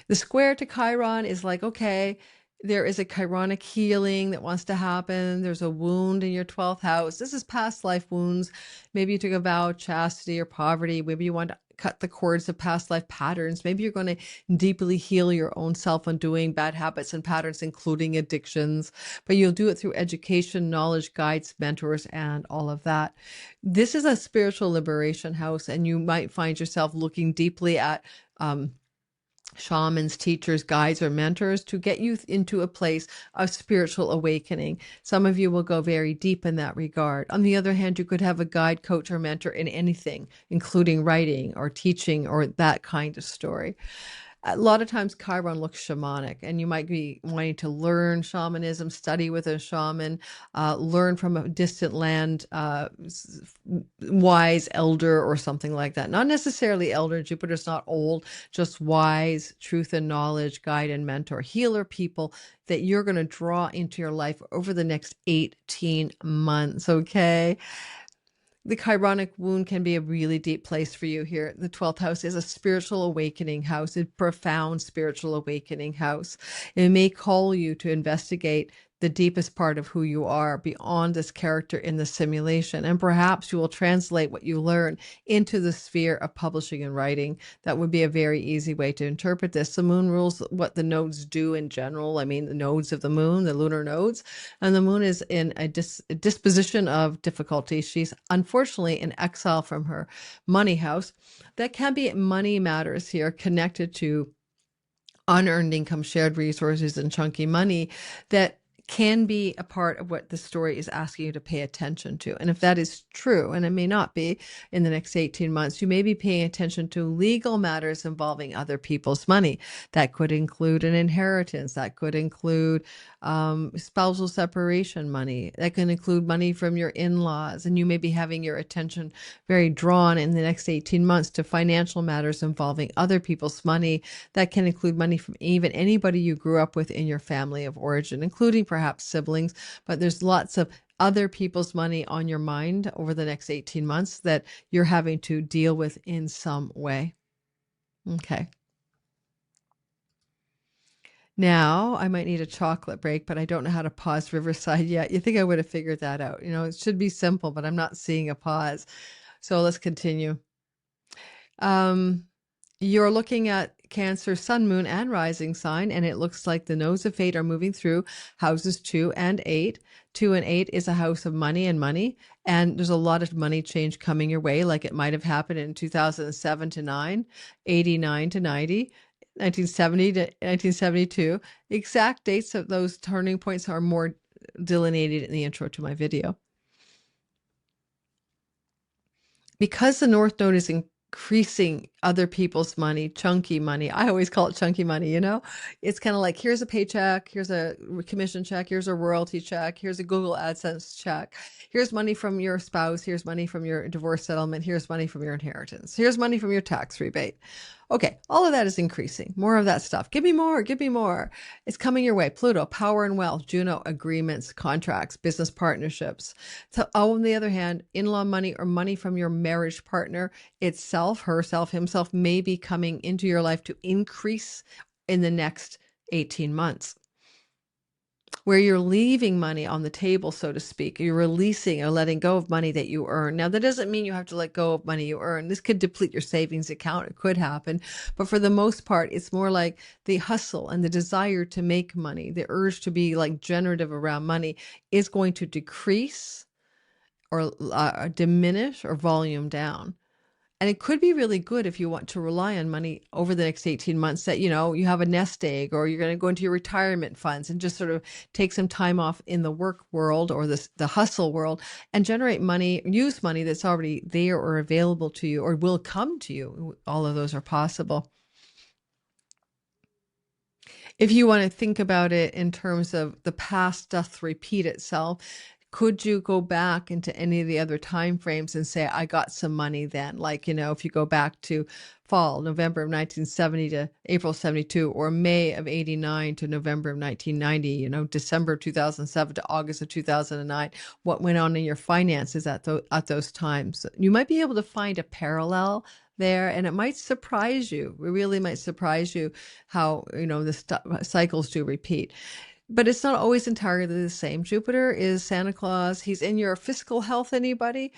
The square to Chiron is like, okay, there is a chironic healing that wants to happen. There's a wound in your 12th house. This is past life wounds. Maybe you took a vow of chastity or poverty. Maybe you want to cut the cords of past life patterns. Maybe you're going to deeply heal your own self undoing bad habits and patterns, including addictions. But you'll do it through education, knowledge, guides, mentors, and all of that. This is a spiritual liberation house, and you might find yourself looking deeply at shamans, teachers, guides, or mentors to get you into a place of spiritual awakening. Some of you will go very deep in that regard. On the other hand, you could have a guide, coach, or mentor in anything, including writing or teaching or that kind of story. A lot of times Chiron looks shamanic, and you might be wanting to learn shamanism, study with a shaman, learn from a distant land, wise elder or something like that. Not necessarily elder. Jupiter's not old, just wise, truth and knowledge, guide and mentor, healer people that you're going to draw into your life over the next 18 months. Okay. The chironic wound can be a really deep place for you here. The 12th house is a spiritual awakening house, a profound spiritual awakening house. It may call you to investigate the deepest part of who you are beyond this character in the simulation. And perhaps you will translate what you learn into the sphere of publishing and writing. That would be a very easy way to interpret this. The moon rules what the nodes do in general. I mean, the nodes of the moon, the lunar nodes, and the moon is in a disposition of difficulty. She's unfortunately in exile from her money house. That can be money matters here connected to unearned income, shared resources, and chunky money that can be a part of what the story is asking you to pay attention to. And if that is true, and it may not be in the next 18 months, you may be paying attention to legal matters involving other people's money. That could include an inheritance. That could include spousal separation money. That can include money from your in-laws. And you may be having your attention very drawn in the next 18 months to financial matters involving other people's money. That can include money from even anybody you grew up with in your family of origin, including perhaps siblings. But there's lots of other people's money on your mind over the next 18 months that you're having to deal with in some way. Okay. Now, I might need a chocolate break, but I don't know how to pause Riverside yet. You think I would have figured that out. You know, it should be simple, but I'm not seeing a pause. So let's continue. You're looking at Cancer, Sun, Moon, and Rising sign, and it looks like the nodes of fate are moving through houses 2 and 8. 2 and 8 is a house of money, and there's a lot of money change coming your way, like it might have happened in 2007 to 9, 89 to 90. 1970 to 1972. Exact dates of those turning points are more delineated in the intro to my video. Because the North Node is increasing other people's money, chunky money. I always call it chunky money, you know? It's kind of like, here's a paycheck, here's a commission check, here's a royalty check, here's a Google AdSense check, here's money from your spouse, here's money from your divorce settlement, here's money from your inheritance, here's money from your tax rebate. Okay, all of that is increasing. More of that stuff. Give me more, give me more. It's coming your way. Pluto, power and wealth. Juno, agreements, contracts, business partnerships. So, on the other hand, in-law money or money from your marriage partner itself, herself, himself, may be coming into your life to increase in the next 18 months. Where you're leaving money on the table, so to speak. You're releasing or letting go of money that you earn. Now, that doesn't mean you have to let go of money you earn. This could deplete your savings account. It could happen. But for the most part, it's more like the hustle and the desire to make money, the urge to be like generative around money is going to decrease or diminish or volume down. And it could be really good if you want to rely on money over the next 18 months that, you know, you have a nest egg or you're going to go into your retirement funds and just sort of take some time off in the work world or the hustle world and generate money, use money that's already there or available to you or will come to you. All of those are possible. If you want to think about it in terms of the past doth repeat itself, could you go back into any of the other time frames and say, I got some money then? Like, you know, if you go back to fall, November of 1970 to April 72, or May of 89 to November of 1990, you know, December of 2007 to August of 2009, what went on in your finances at those times? You might be able to find a parallel there, and it might surprise you. It really might surprise you how, you know, the cycles do repeat. But it's not always entirely the same. Jupiter is Santa Claus. He's in your physical health, anybody?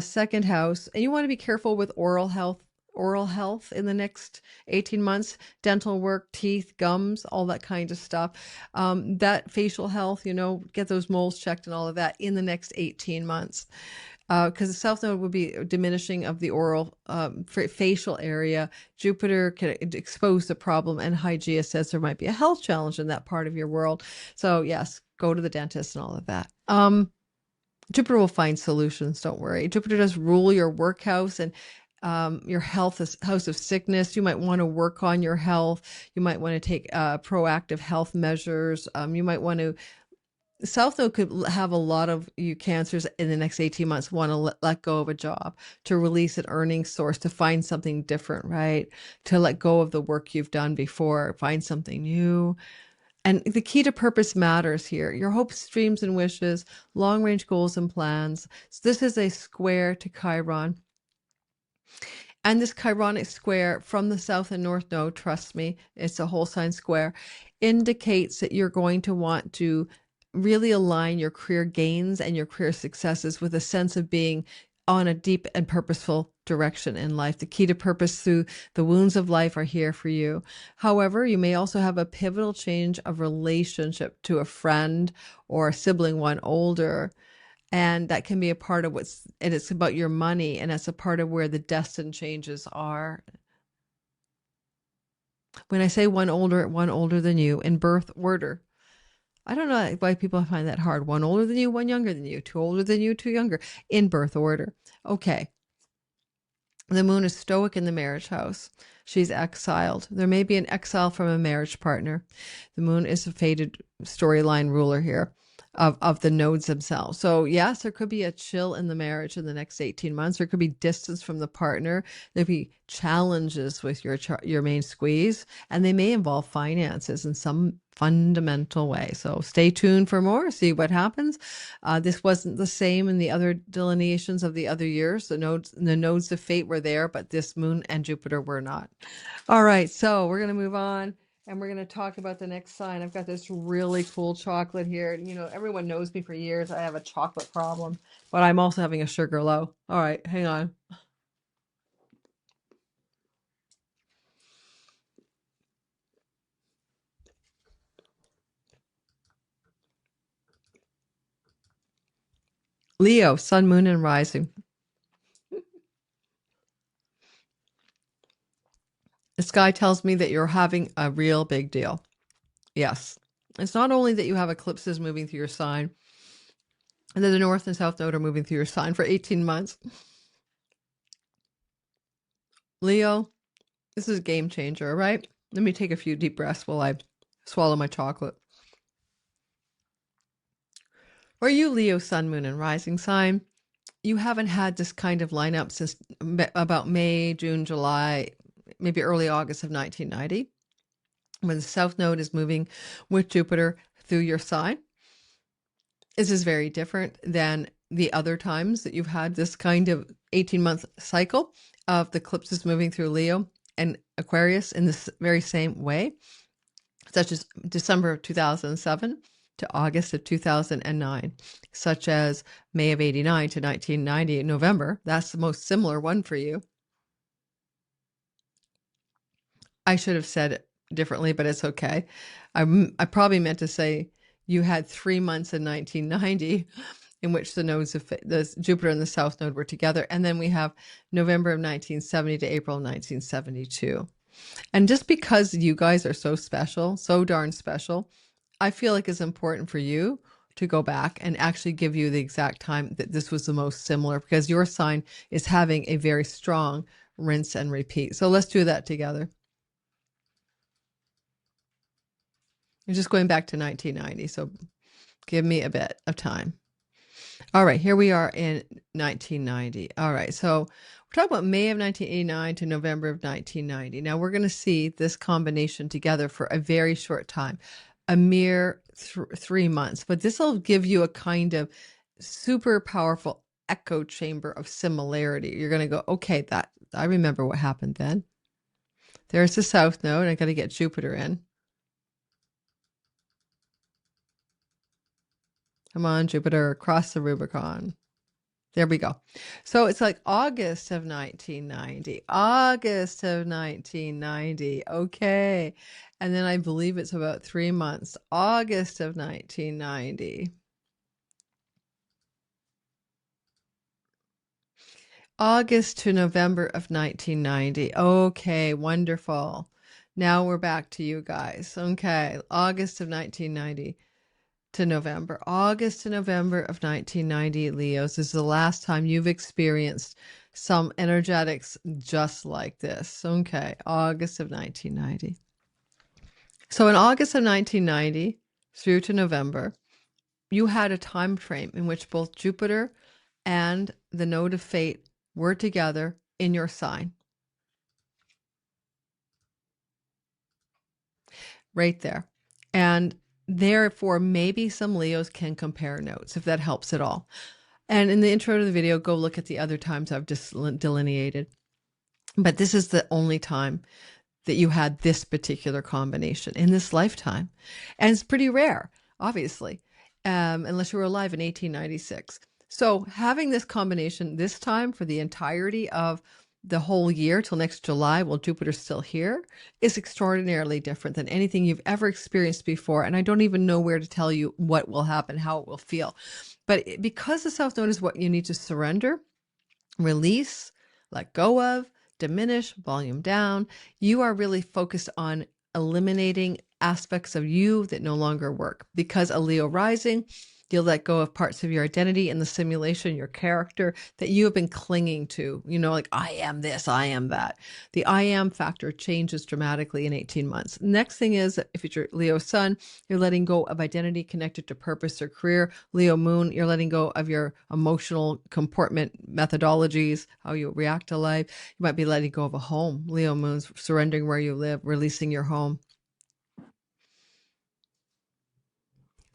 Second house. And you want to be careful with oral health in the next 18 months, dental work, teeth, gums, all that kind of stuff. That facial health, you know, get those moles checked and all of that in the next 18 months. because the south node would be diminishing of the oral facial area. Jupiter can expose the problem, and Hygeia says there might be a health challenge in that part of your world. So yes, go to the dentist and all of that. Jupiter will find solutions, don't worry. Jupiter does rule your work house, and your health is house of sickness. You might want to work on your health. You might want to take proactive health measures. You might want to, South Node could have a lot of you cancers in the next 18 months want to let go of a job, to release an earning source, to find something different, right? To let go of the work you've done before, find something new. And the key to purpose matters here. Your hopes, dreams, and wishes, long-range goals and plans. So this is a square to Chiron. And this Chironic square from the South and North Node, trust me, it's a whole sign square, indicates that you're going to want to really align your career gains and your career successes with a sense of being on a deep and purposeful direction in life. The key to purpose through the wounds of life are here for you. However, you may also have a pivotal change of relationship to a friend or a sibling, one older. And that can be a part of and it's about your money, and that's a part of where the destined changes are. When I say one older than you in birth order, I don't know why people find that hard. One older than you, one younger than you, two older than you, two younger, in birth order. Okay. The moon is stoic in the marriage house. She's exiled. There may be an exile from a marriage partner. The moon is a fated storyline ruler here of the nodes themselves. So yes, there could be a chill in the marriage in the next 18 months. There could be distance from the partner. There'd be challenges with your main squeeze, and they may involve finances in some fundamental way. So stay tuned for more, see what happens. This wasn't the same in the other delineations of the other years. The nodes of fate were there, but this moon and Jupiter were not. All right, so we're going to move on. And we're going to talk about the next sign. I've got this really cool chocolate here. You know, everyone knows me for years. I have a chocolate problem, but I'm also having a sugar low. All right, hang on. Leo, sun, moon, and rising. The sky tells me that you're having a real big deal. Yes. It's not only that you have eclipses moving through your sign, and then the North and South Node are moving through your sign for 18 months. Leo, this is a game changer, all right? Let me take a few deep breaths while I swallow my chocolate. For you, Leo, sun, moon, and rising sign, you haven't had this kind of lineup since about May, June, July, maybe early August of 1990, when the South Node is moving with Jupiter through your sign. This is very different than the other times that you've had this kind of 18-month cycle of the eclipses moving through Leo and Aquarius in this very same way, such as December of 2007 to August of 2009, such as May of 89 to 1990, November. That's the most similar one for you. I should have said it differently, but it's okay. I probably meant to say you had 3 months in 1990 in which the nodes of the Jupiter and the South Node were together. And then we have November of 1970 to April of 1972. And just because you guys are so special, so darn special, I feel like it's important for you to go back and actually give you the exact time that this was the most similar, because your sign is having a very strong rinse and repeat. So let's do that together. You're just going back to 1990, so give me a bit of time. All right, here we are in 1990. All right, so we're talking about May of 1989 to November of 1990. Now we're going to see this combination together for a very short time, a mere 3 months. But this will give you a kind of super powerful echo chamber of similarity. You're going to go, okay, I remember what happened then. There's the South Node. I got to get Jupiter in. Come on, Jupiter, cross the Rubicon. There we go. So it's like August of 1990. August of 1990. Okay. And then I believe it's about 3 months. August of 1990. August to November of 1990. Okay, wonderful. Now we're back to you guys. Okay, August of 1990 to November. August to November of 1990, Leos, this is the last time you've experienced some energetics just like this. Okay, August of 1990. So in August of 1990 through to November, you had a time frame in which both Jupiter and the node of fate were together in your sign. Right there. And therefore, maybe some Leos can compare notes if that helps at all. And in the intro to the video, go look at the other times I've just delineated. But this is the only time that you had this particular combination in this lifetime. And it's pretty rare, obviously, unless you were alive in 1896. So having this combination this time for the entirety of the whole year till next July, while Jupiter's still here, is extraordinarily different than anything you've ever experienced before. And I don't even know where to tell you what will happen, how it will feel. But because the South Node is what you need to surrender, release, let go of, diminish, volume down, you are really focused on eliminating aspects of you that no longer work. Because a Leo rising, you'll let go of parts of your identity in the simulation, your character that you have been clinging to, like I am this, I am that. The I am factor changes dramatically in 18 months. Next thing is, if it's your Leo sun, you're letting go of identity connected to purpose or career. Leo moon, you're letting go of your emotional comportment methodologies, how you react to life. You might be letting go of a home. Leo moon's surrendering where you live, releasing your home.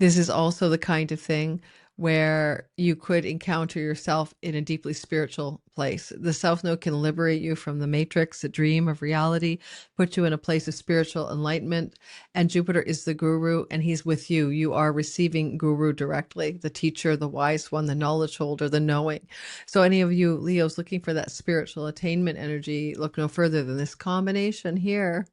This is also the kind of thing where you could encounter yourself in a deeply spiritual place. The South Node can liberate you from the matrix, the dream of reality, put you in a place of spiritual enlightenment. And Jupiter is the guru, and he's with you. You are receiving guru directly, the teacher, the wise one, the knowledge holder, the knowing. So any of you Leos looking for that spiritual attainment energy, look no further than this combination here.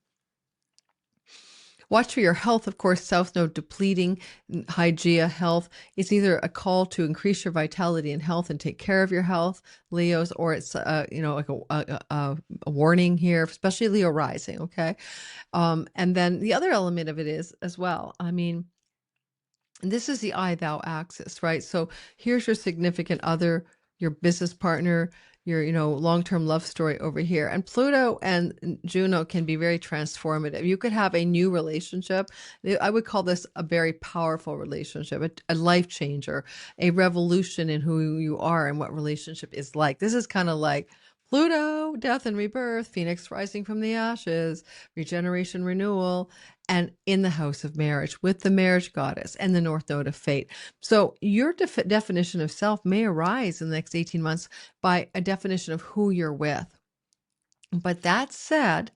Watch for your health, of course, South Node depleting, Hygeia health. It's either a call to increase your vitality and health and take care of your health, Leos, or it's, like a warning here, especially Leo rising, okay? And then the other element of it is as well, this is the I, thou axis, right? So here's your significant other, your business partner, your, long-term love story over here. And Pluto and Juno can be very transformative. You could have a new relationship. I would call this a very powerful relationship, a life changer, a revolution in who you are and what relationship is like. This is kind of like Pluto, death and rebirth, Phoenix rising from the ashes, regeneration, renewal, and in the house of marriage with the marriage goddess and the North Node of fate. So your definition of self may arise in the next 18 months by a definition of who you're with. But that said,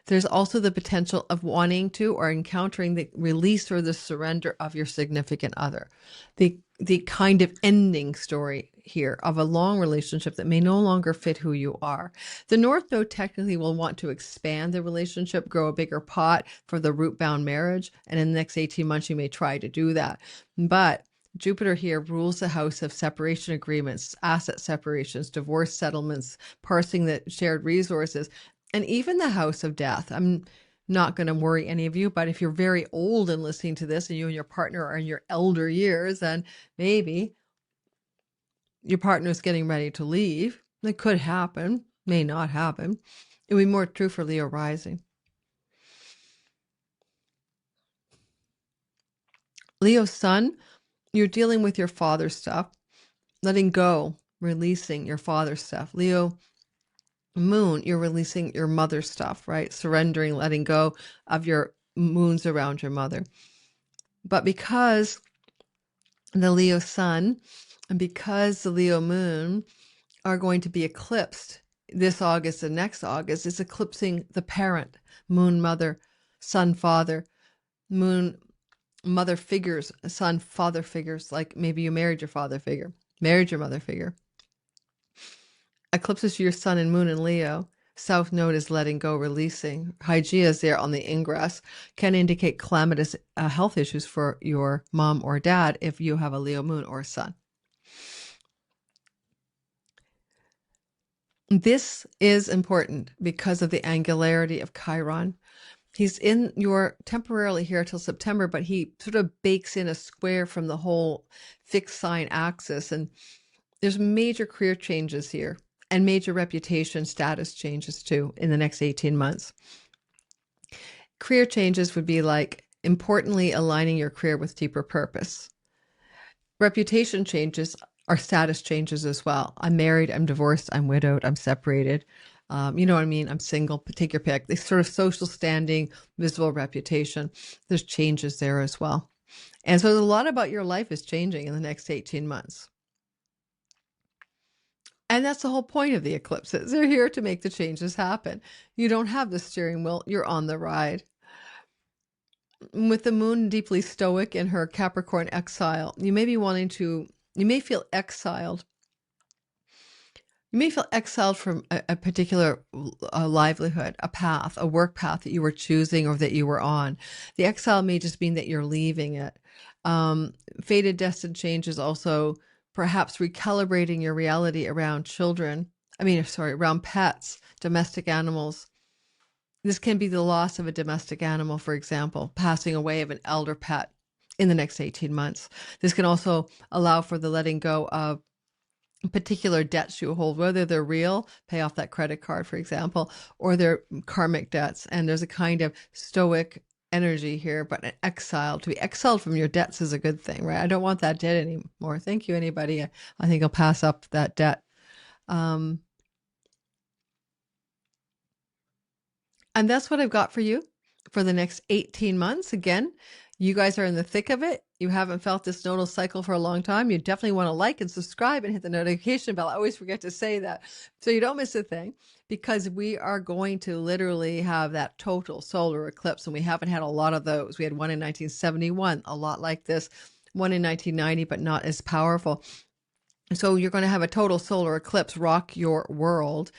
there's also the potential of wanting to or encountering the release or the surrender of your significant other. The kind of ending story here of a long relationship that may no longer fit who you are. The North Node technically will want to expand the relationship, grow a bigger pot for the root-bound marriage, and in the next 18 months you may try to do that. But Jupiter here rules the house of separation agreements, asset separations, divorce settlements, parsing the shared resources, and even the house of death. I'm not going to worry any of you, but if you're very old and listening to this and you and your partner are in your elder years, then maybe your partner is getting ready to leave. It could happen, may not happen. It would be more true for Leo rising. Leo sun, you're dealing with your father's stuff, letting go, releasing your father's stuff. Leo moon, you're releasing your mother's stuff, right? Surrendering, letting go of your moons around your mother. But because the Leo sun and because the Leo moon are going to be eclipsed this August and next August, it's eclipsing the parent, moon mother, sun father, moon mother figures, son father figures, like maybe you married your father figure, married your mother figure. Eclipses your sun and moon in Leo. South Node is letting go, releasing. Hygeia is there on the ingress, can indicate calamitous health issues for your mom or dad if you have a Leo moon or sun. This is important because of the angularity of Chiron. He's in your temporarily here till September, but he sort of bakes in a square from the whole fixed sign axis. And there's major career changes here and major reputation status changes too in the next 18 months. Career changes would be like importantly aligning your career with deeper purpose. Reputation changes are status changes as well. I'm married, I'm divorced, I'm widowed, I'm separated. You know what I mean? I'm single, take your pick. This sort of social standing, visible reputation. There's changes there as well. And so a lot about your life is changing in the next 18 months. And that's the whole point of the eclipses. They're here to make the changes happen. You don't have the steering wheel, you're on the ride. With the moon deeply stoic in her Capricorn exile, you may feel exiled. You may feel exiled from a particular livelihood, a path, a work path that you were choosing or that you were on. The exile may just mean that you're leaving it. Fated destined change is also perhaps recalibrating your reality around around pets, domestic animals. This can be the loss of a domestic animal, for example, passing away of an elder pet in the next 18 months. This can also allow for the letting go of particular debts you hold, whether they're real, pay off that credit card, for example, or they're karmic debts. And there's a kind of stoic energy here, but an exile. To be exiled from your debts is a good thing, right? I don't want that debt anymore. Thank you, anybody. I think I'll pass up that debt. And that's what I've got for you for the next 18 months. Again, you guys are in the thick of it. You haven't felt this nodal cycle for a long time. You definitely want to like and subscribe and hit the notification bell. I always forget to say that so you don't miss a thing, because we are going to literally have that total solar eclipse, and we haven't had a lot of those. We had one in 1971, a lot like this, one in 1990, but not as powerful. So you're going to have a total solar eclipse rock your world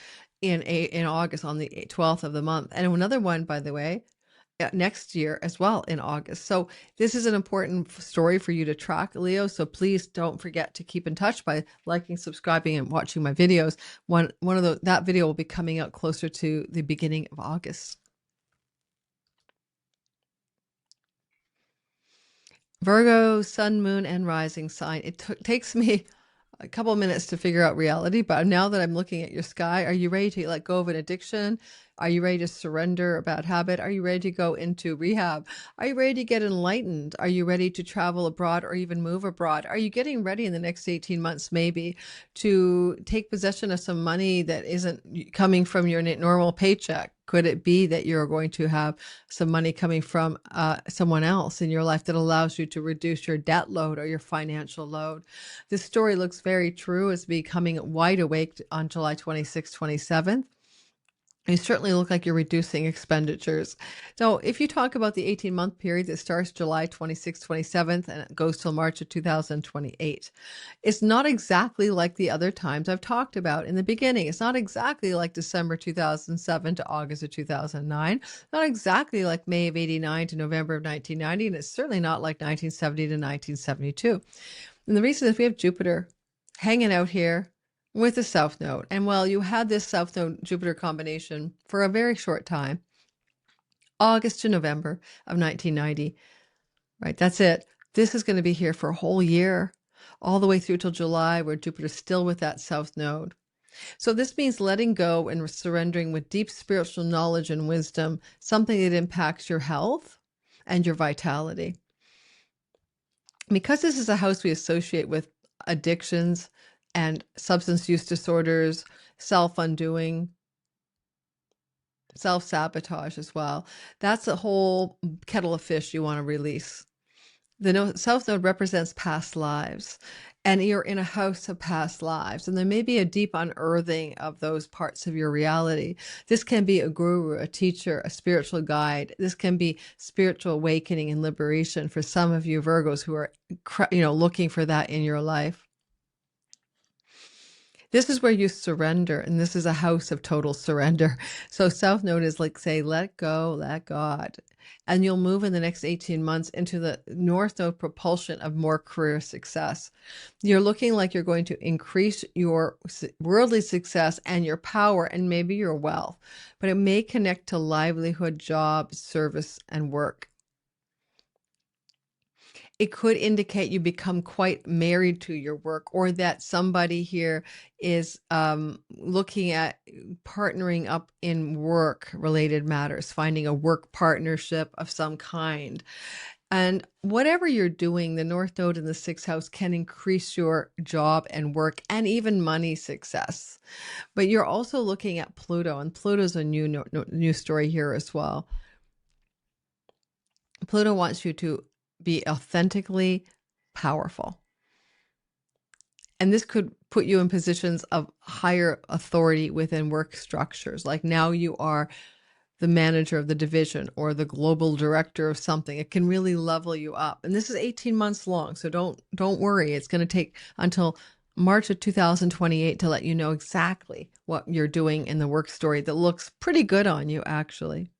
in August on the 12th of the month. And another one, by the way, next year as well in August. So this is an important story for you to track, Leo. So please don't forget to keep in touch by liking, subscribing, and watching my videos. That video will be coming out closer to the beginning of August. Virgo, sun, moon, and rising sign. It takes me a couple of minutes to figure out reality, but now that I'm looking at your sky, are you ready to let go of an addiction? Are you ready to surrender a bad habit? Are you ready to go into rehab? Are you ready to get enlightened? Are you ready to travel abroad or even move abroad? Are you getting ready in the next 18 months maybe to take possession of some money that isn't coming from your normal paycheck? Could it be that you're going to have some money coming from someone else in your life that allows you to reduce your debt load or your financial load? This story looks very true as becoming wide awake on July 26th, 27th. You certainly look like you're reducing expenditures. So if you talk about the 18-month period that starts July 26th, 27th, and it goes till March of 2028, it's not exactly like the other times I've talked about in the beginning. It's not exactly like December 2007 to August of 2009, not exactly like May of 89 to November of 1990, and it's certainly not like 1970 to 1972. And the reason is we have Jupiter hanging out here with the South Node. And well, you had this South Node Jupiter combination for a very short time, August to November of 1990, right? That's it. This is going to be here for a whole year, all the way through till July, where Jupiter's still with that South Node. So this means letting go and surrendering with deep spiritual knowledge and wisdom, something that impacts your health and your vitality. Because this is a house we associate with addictions and substance use disorders, self-undoing, self-sabotage as well. That's a whole kettle of fish you want to release. The South Node represents past lives, and you're in a house of past lives, and there may be a deep unearthing of those parts of your reality. This can be a guru, a teacher, a spiritual guide. This can be spiritual awakening and liberation for some of you Virgos who are, looking for that in your life. This is where you surrender, and this is a house of total surrender. So South Node is like, say, let go, let God. And you'll move in the next 18 months into the North Node propulsion of more career success. You're looking like you're going to increase your worldly success and your power and maybe your wealth, but it may connect to livelihood, job, service, and work. It could indicate you become quite married to your work, or that somebody here is looking at partnering up in work related matters, finding a work partnership of some kind. And whatever you're doing, the North Node in the sixth house can increase your job and work and even money success. But you're also looking at Pluto, and Pluto's a new story here as well. Pluto wants you to be authentically powerful. And this could put you in positions of higher authority within work structures. Like now you are the manager of the division or the global director of something. It can really level you up. And this is 18 months long, so don't worry. It's going to take until March of 2028 to let you know exactly what you're doing in the work story that looks pretty good on you, actually.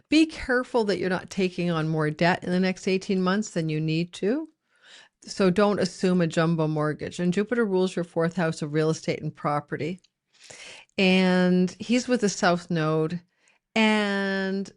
Be careful that you're not taking on more debt in the next 18 months than you need to. So don't assume a jumbo mortgage. And Jupiter rules your fourth house of real estate and property. And he's with the South Node and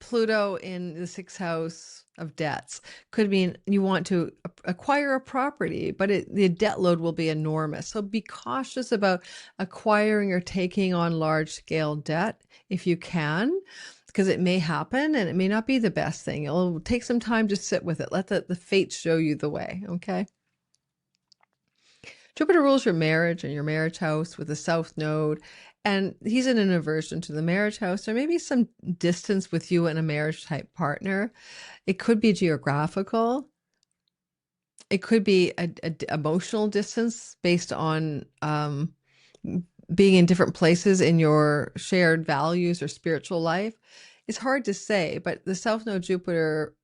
Pluto in the sixth house of debts. Could mean you want to acquire a property, but the debt load will be enormous. So be cautious about acquiring or taking on large scale debt if you can, because it may happen and it may not be the best thing. It'll take some time to sit with it. Let the fates show you the way, okay? Jupiter rules your marriage and your marriage house with the South Node, and he's in an aversion to the marriage house. There may be some distance with you and a marriage type partner. It could be geographical. It could be a emotional distance based on being in different places in your shared values or spiritual life. It's hard to say, but the South Node Jupiter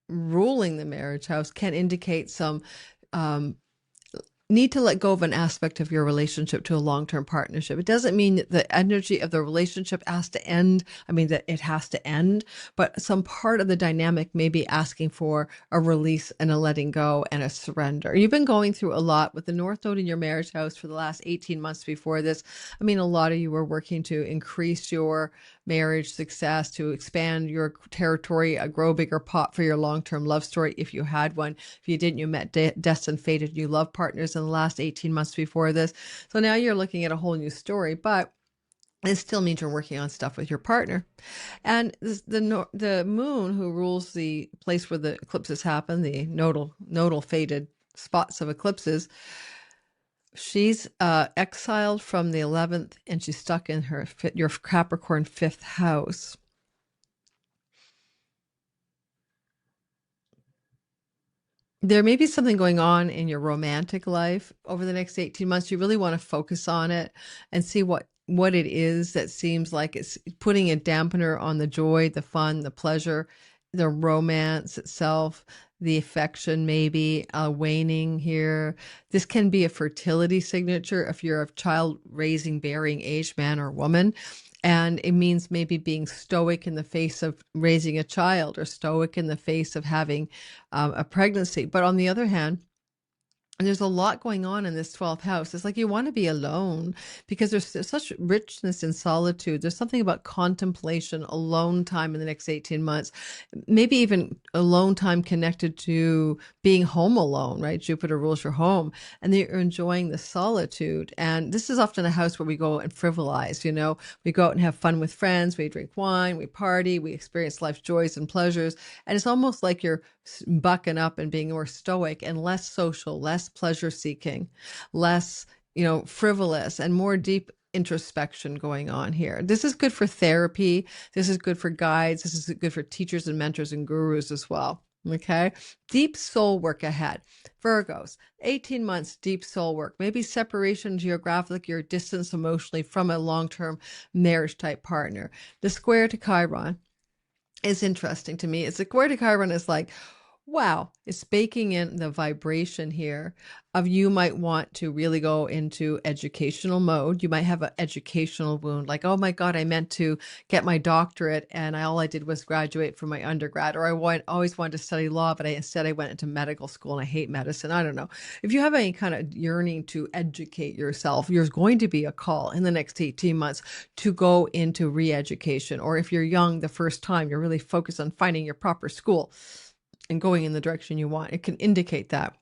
ruling the marriage house can indicate some need to let go of an aspect of your relationship to a long-term partnership. It doesn't mean that the energy of the relationship has to end. I mean, that it has to end, but some part of the dynamic may be asking for a release and a letting go and a surrender. You've been going through a lot with the North Node in your marriage house for the last 18 months before this. I mean, a lot of you were working to increase your marriage success, to expand your territory, grow a bigger pot for your long-term love story if you had one. If you didn't, you met destined, fated new love partners in the last 18 months before this. So now you're looking at a whole new story, but it still means you're working on stuff with your partner. And the moon, who rules the place where the eclipses happen, the nodal fated spots of eclipses, she's exiled from the 11th, and she's stuck in your Capricorn 5th house. There may be something going on in your romantic life over the next 18 months. You really want to focus on it and see what it is that seems like it's putting a dampener on the joy, the fun, the pleasure, the romance itself, the affection, maybe waning here. This can be a fertility signature if you're a child raising, bearing age, man or woman. And it means maybe being stoic in the face of raising a child, or stoic in the face of having a pregnancy. But on the other hand, there's a lot going on in this 12th house. It's like you want to be alone because there's such richness in solitude. There's something about contemplation, alone time in the next 18 months, maybe even alone time connected to being home alone, right? Jupiter rules your home, and you're enjoying the solitude. And this is often a house where we go and frivolize, we go out and have fun with friends, we drink wine, we party, we experience life's joys and pleasures. And it's almost like you're bucking up and being more stoic and less social, less pleasure seeking, less, frivolous, and more deep introspection going on here. This is good for therapy. This is good for guides. This is good for teachers and mentors and gurus as well. Okay. Deep soul work ahead. Virgos, 18 months, deep soul work, maybe separation geographically or distance emotionally from a long-term marriage type partner. The square to Chiron is interesting to me. It's a square to Chiron is like, Wow, it's baking in the vibration here of you might want to really go into educational mode. You might have an educational wound, like, oh my God, I meant to get my doctorate and all I did was graduate from my undergrad, or always wanted to study law, but instead I went into medical school and I hate medicine. I don't know. If you have any kind of yearning to educate yourself, there's going to be a call in the next 18 months to go into re-education. Or if you're young, the first time, you're really focused on finding your proper school and going in the direction you want. It can indicate that.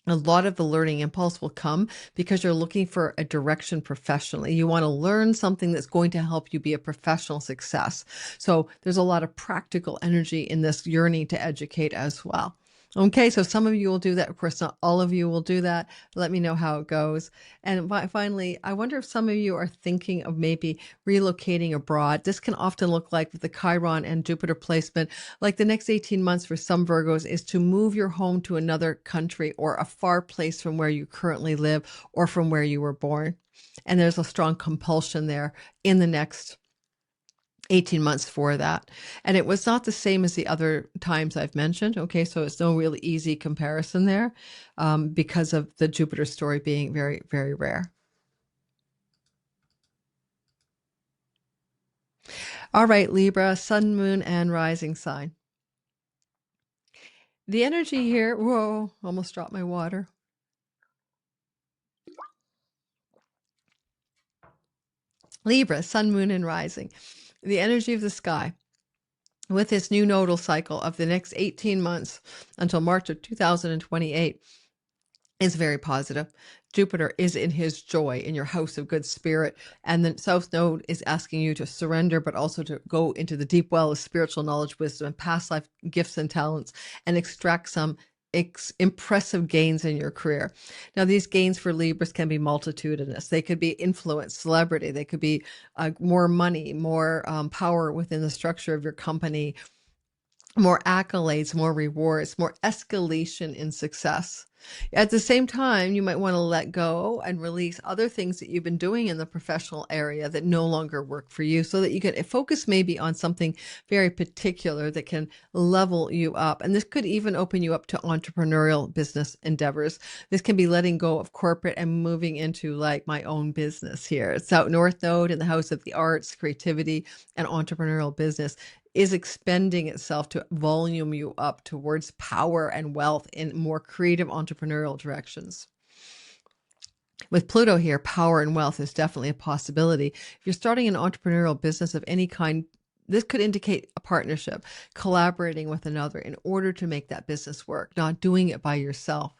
A lot of the learning impulse will come because you're looking for a direction professionally. You want to learn something that's going to help you be a professional success. So there's a lot of practical energy in this yearning to educate as well. Okay, so some of you will do that. Of course, not all of you will do that. Let me know how it goes. And finally, I wonder if some of you are thinking of maybe relocating abroad. This can often look like, with the Chiron and Jupiter placement, like the next 18 months for some Virgos is to move your home to another country or a far place from where you currently live or from where you were born. And there's a strong compulsion there in the next 18 months for that. And it was not the same as the other times I've mentioned. Okay, so it's no really easy comparison there because of the Jupiter story being very, very rare. All right, Libra, sun, moon, and rising sign. The energy here, whoa, almost dropped my water. Libra, sun, moon, and rising. The energy of the sky with this new nodal cycle of the next 18 months until March of 2028 is very positive. Jupiter is in his joy, in your house of good spirit. And the South Node is asking you to surrender, but also to go into the deep well of spiritual knowledge, wisdom, and past life gifts and talents and extract some impressive gains in your career. Now, these gains for Libras can be multitudinous. They could be influence, celebrity. They could be more money, more power within the structure of your company, more accolades, more rewards, more escalation in success. At the same time, you might want to let go and release other things that you've been doing in the professional area that no longer work for you, so that you can focus maybe on something very particular that can level you up. And this could even open you up to entrepreneurial business endeavors. This can be letting go of corporate and moving into like my own business here. South North Node in the house of the arts, creativity, and entrepreneurial business is expending itself to volume you up towards power and wealth in more creative entrepreneurial directions. With Pluto here, power and wealth is definitely a possibility. If you're starting an entrepreneurial business of any kind, this could indicate a partnership, collaborating with another in order to make that business work, not doing it by yourself.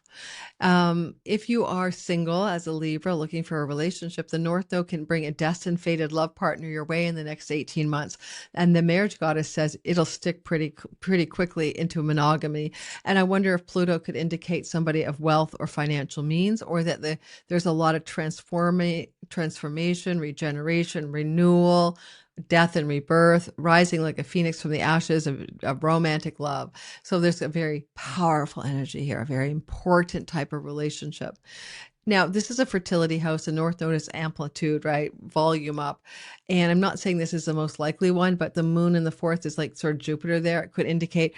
If you are single as a Libra looking for a relationship, the North Node can bring a destined, fated love partner your way in the next 18 months. And the marriage goddess says it'll stick pretty quickly into monogamy. And I wonder if Pluto could indicate somebody of wealth or financial means, or that there's a lot of transformation, regeneration, renewal, death and rebirth, rising like a phoenix from the ashes of romantic love. So there's a very powerful energy here, a very important type of relationship. Now, this is a fertility house. The North Node is amplitude, right? Volume up. And I'm not saying this is the most likely one, but the moon in the fourth is like sort of Jupiter there. It could indicate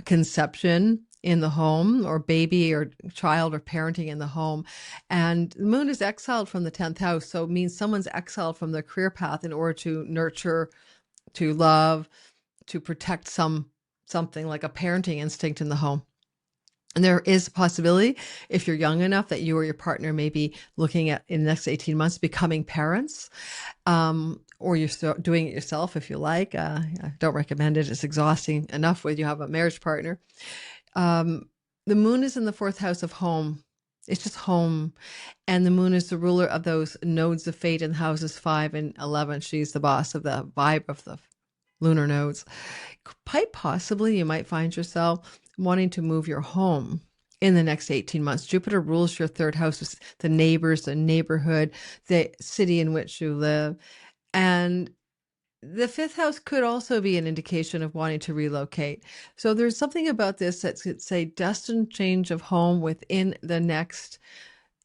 conception in the home, or baby or child or parenting in the home. And the moon is exiled from the 10th house. So it means someone's exiled from their career path in order to nurture, to love, to protect something like a parenting instinct in the home. And there is a possibility, if you're young enough, that you or your partner may be looking at, in the next 18 months, becoming parents, or you're doing it yourself if you like. I don't recommend it. It's exhausting enough when you have a marriage partner. The moon is in the fourth house of home. It's just home. And the moon is the ruler of those nodes of fate in houses 5 and 11. She's the boss of the vibe of the lunar nodes. Quite possibly you might find yourself wanting to move your home in the next 18 months. Jupiter rules your third house, the neighbors, the neighborhood, the city in which you live. And the fifth house could also be an indication of wanting to relocate. So there's something about this that could say destined change of home within the next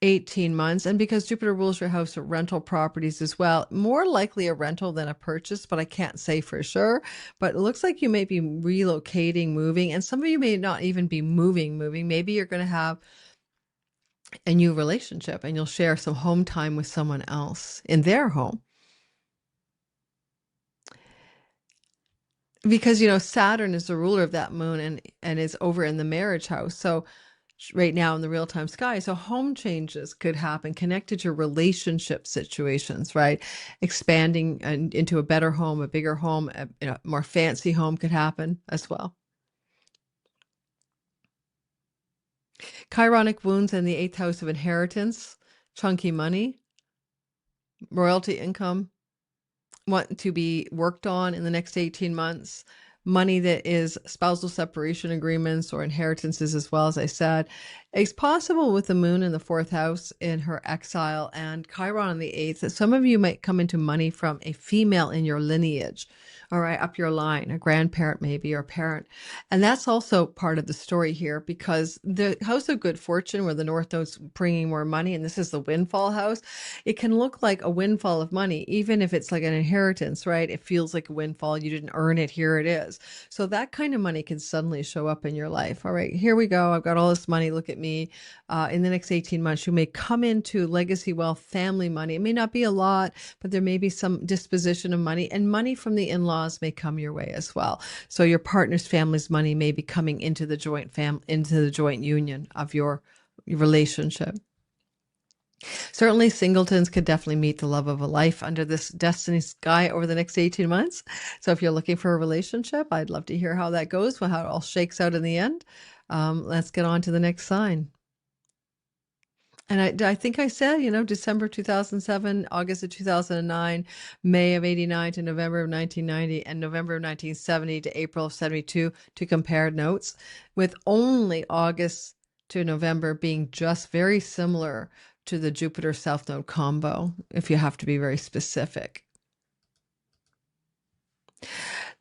18 months. And because Jupiter rules your house of rental properties as well, more likely a rental than a purchase, but I can't say for sure. But it looks like you may be relocating, moving, and some of you may not even be moving. Maybe you're going to have a new relationship and you'll share some home time with someone else in their home. Because, Saturn is the ruler of that moon and is over in the marriage house. So right now in the real-time sky. So home changes could happen connected to relationship situations, right? Expanding into a better home, a bigger home, a more fancy home could happen as well. Chironic wounds in the 8th house of inheritance, chunky money, royalty income, want to be worked on in the next 18 months. Money that is spousal separation agreements or inheritances, as well, as I said. It's possible with the moon in the 4th house in her exile and Chiron in the 8th that some of you might come into money from a female in your lineage, all right, up your line, a grandparent maybe, or a parent. And that's also part of the story here, because the house of good fortune, where the North Node's bringing more money, and this is the windfall house, it can look like a windfall of money, even if it's like an inheritance, right? It feels like a windfall. You didn't earn it. Here it is. So that kind of money can suddenly show up in your life. All right, here we go. I've got all this money. Look at me. In the next 18 months, you may come into legacy wealth, family money. It may not be a lot, but there may be some disposition of money, and money from the in-laws may come your way as well. So your partner's family's money may be coming into the joint union of your relationship. Certainly, singletons could definitely meet the love of a life under this destiny sky over the next 18 months. So if you're looking for a relationship, I'd love to hear how that goes, how it all shakes out in the end. Let's get on to the next sign. And I think I said, December 2007, August of 2009, May of 89 to November of 1990, and November of 1970 to April of 72 to compare notes, with only August to November being just very similar to the Jupiter South Node combo, if you have to be very specific.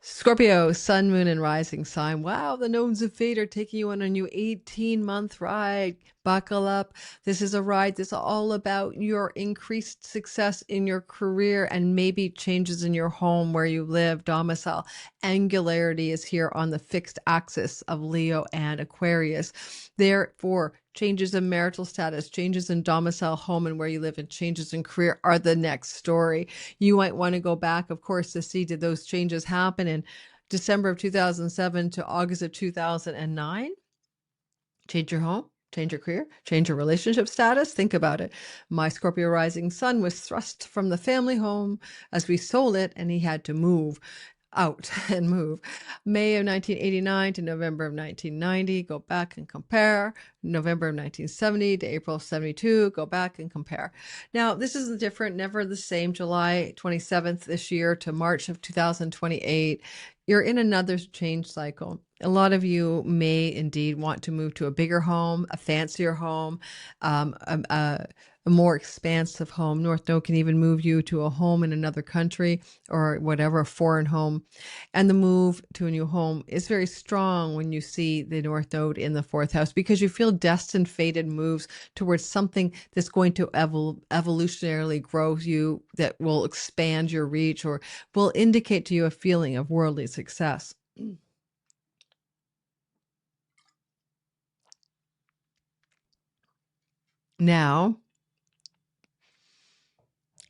Scorpio, sun, moon, and rising sign. Wow, the nodes of fate are taking you on a new 18-month ride. Buckle up. This is a ride that's all about your increased success in your career and maybe changes in your home where you live, domicile. Angularity is here on the fixed axis of Leo and Aquarius. Therefore, changes in marital status, changes in domicile, home, and where you live, and changes in career are the next story. You might want to go back, of course, to see, did those changes happen in December of 2007 to August of 2009? Change your home, change your career, change your relationship status. Think about it. My Scorpio rising sun was thrust from the family home as we sold it, and he had to move out and move. May of 1989 to November of 1990, go back and compare. November of 1970 to April of 72, go back and compare. Now, this is different, never the same. July 27th this year to March of 2028. You're in another change cycle. A lot of you may indeed want to move to a bigger home, a fancier home, a more expansive home. North Node can even move you to a home in another country or whatever, a foreign home. And the move to a new home is very strong when you see the North Node in the 4th house, because you feel destined, fated moves towards something that's going to evolutionarily grow you, that will expand your reach or will indicate to you a feeling of worldly success. Now,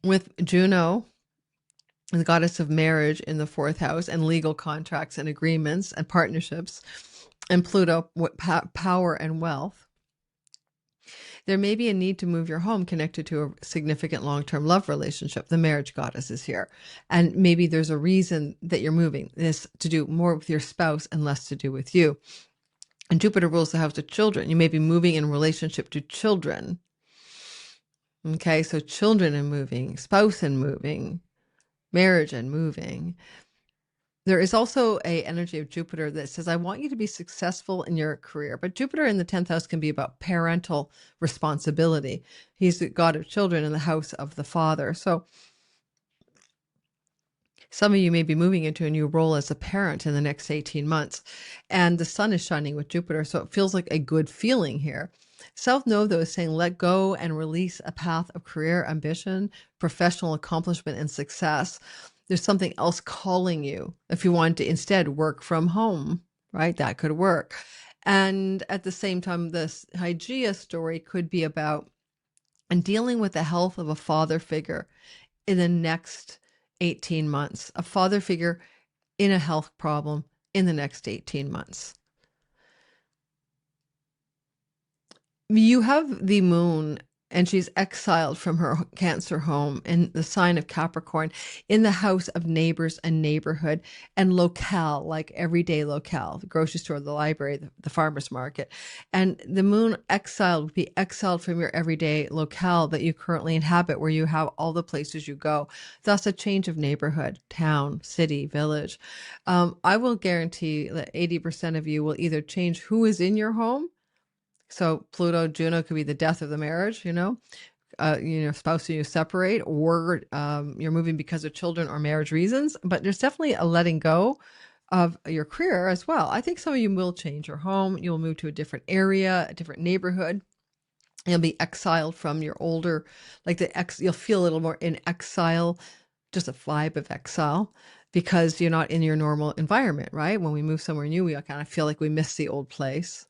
with Juno, the goddess of marriage, in the 4th house, and legal contracts and agreements and partnerships, and Pluto, power and wealth, there may be a need to move your home connected to a significant long-term love relationship. The marriage goddess is here. And maybe there's a reason that you're moving this to do more with your spouse and less to do with you. And Jupiter rules the house of children. You may be moving in relationship to children. Okay, so children and moving, spouse and moving, marriage and moving. There is also an energy of Jupiter that says, I want you to be successful in your career. But Jupiter in the 10th house can be about parental responsibility. He's the god of children in the house of the father. So some of you may be moving into a new role as a parent in the next 18 months. And the sun is shining with Jupiter, so it feels like a good feeling here. South Node, though, is saying let go and release a path of career ambition, professional accomplishment, and success. There's something else calling you. If you want to instead work from home, right, that could work. And at the same time, this Hygeia story could be about and dealing with the health of a father figure in the next 18 months, a father figure in a health problem in the next 18 months. You have the moon, and she's exiled from her Cancer home in the sign of Capricorn, in the house of neighbors and neighborhood and locale, like everyday locale, the grocery store, the library, the farmer's market. And the moon exiled would be exiled from your everyday locale that you currently inhabit, where you have all the places you go. Thus, a change of neighborhood, town, city, village. I will guarantee that 80% of you will either change who is in your home. So Pluto, Juno could be the death of the marriage, spouse and you separate, or you're moving because of children or marriage reasons. But there's definitely a letting go of your career as well. I think some of you will change your home. You'll move to a different area, a different neighborhood. You'll be exiled from your older, you'll feel a little more in exile, just a vibe of exile, because you're not in your normal environment, right? When we move somewhere new, we kind of feel like we miss the old place.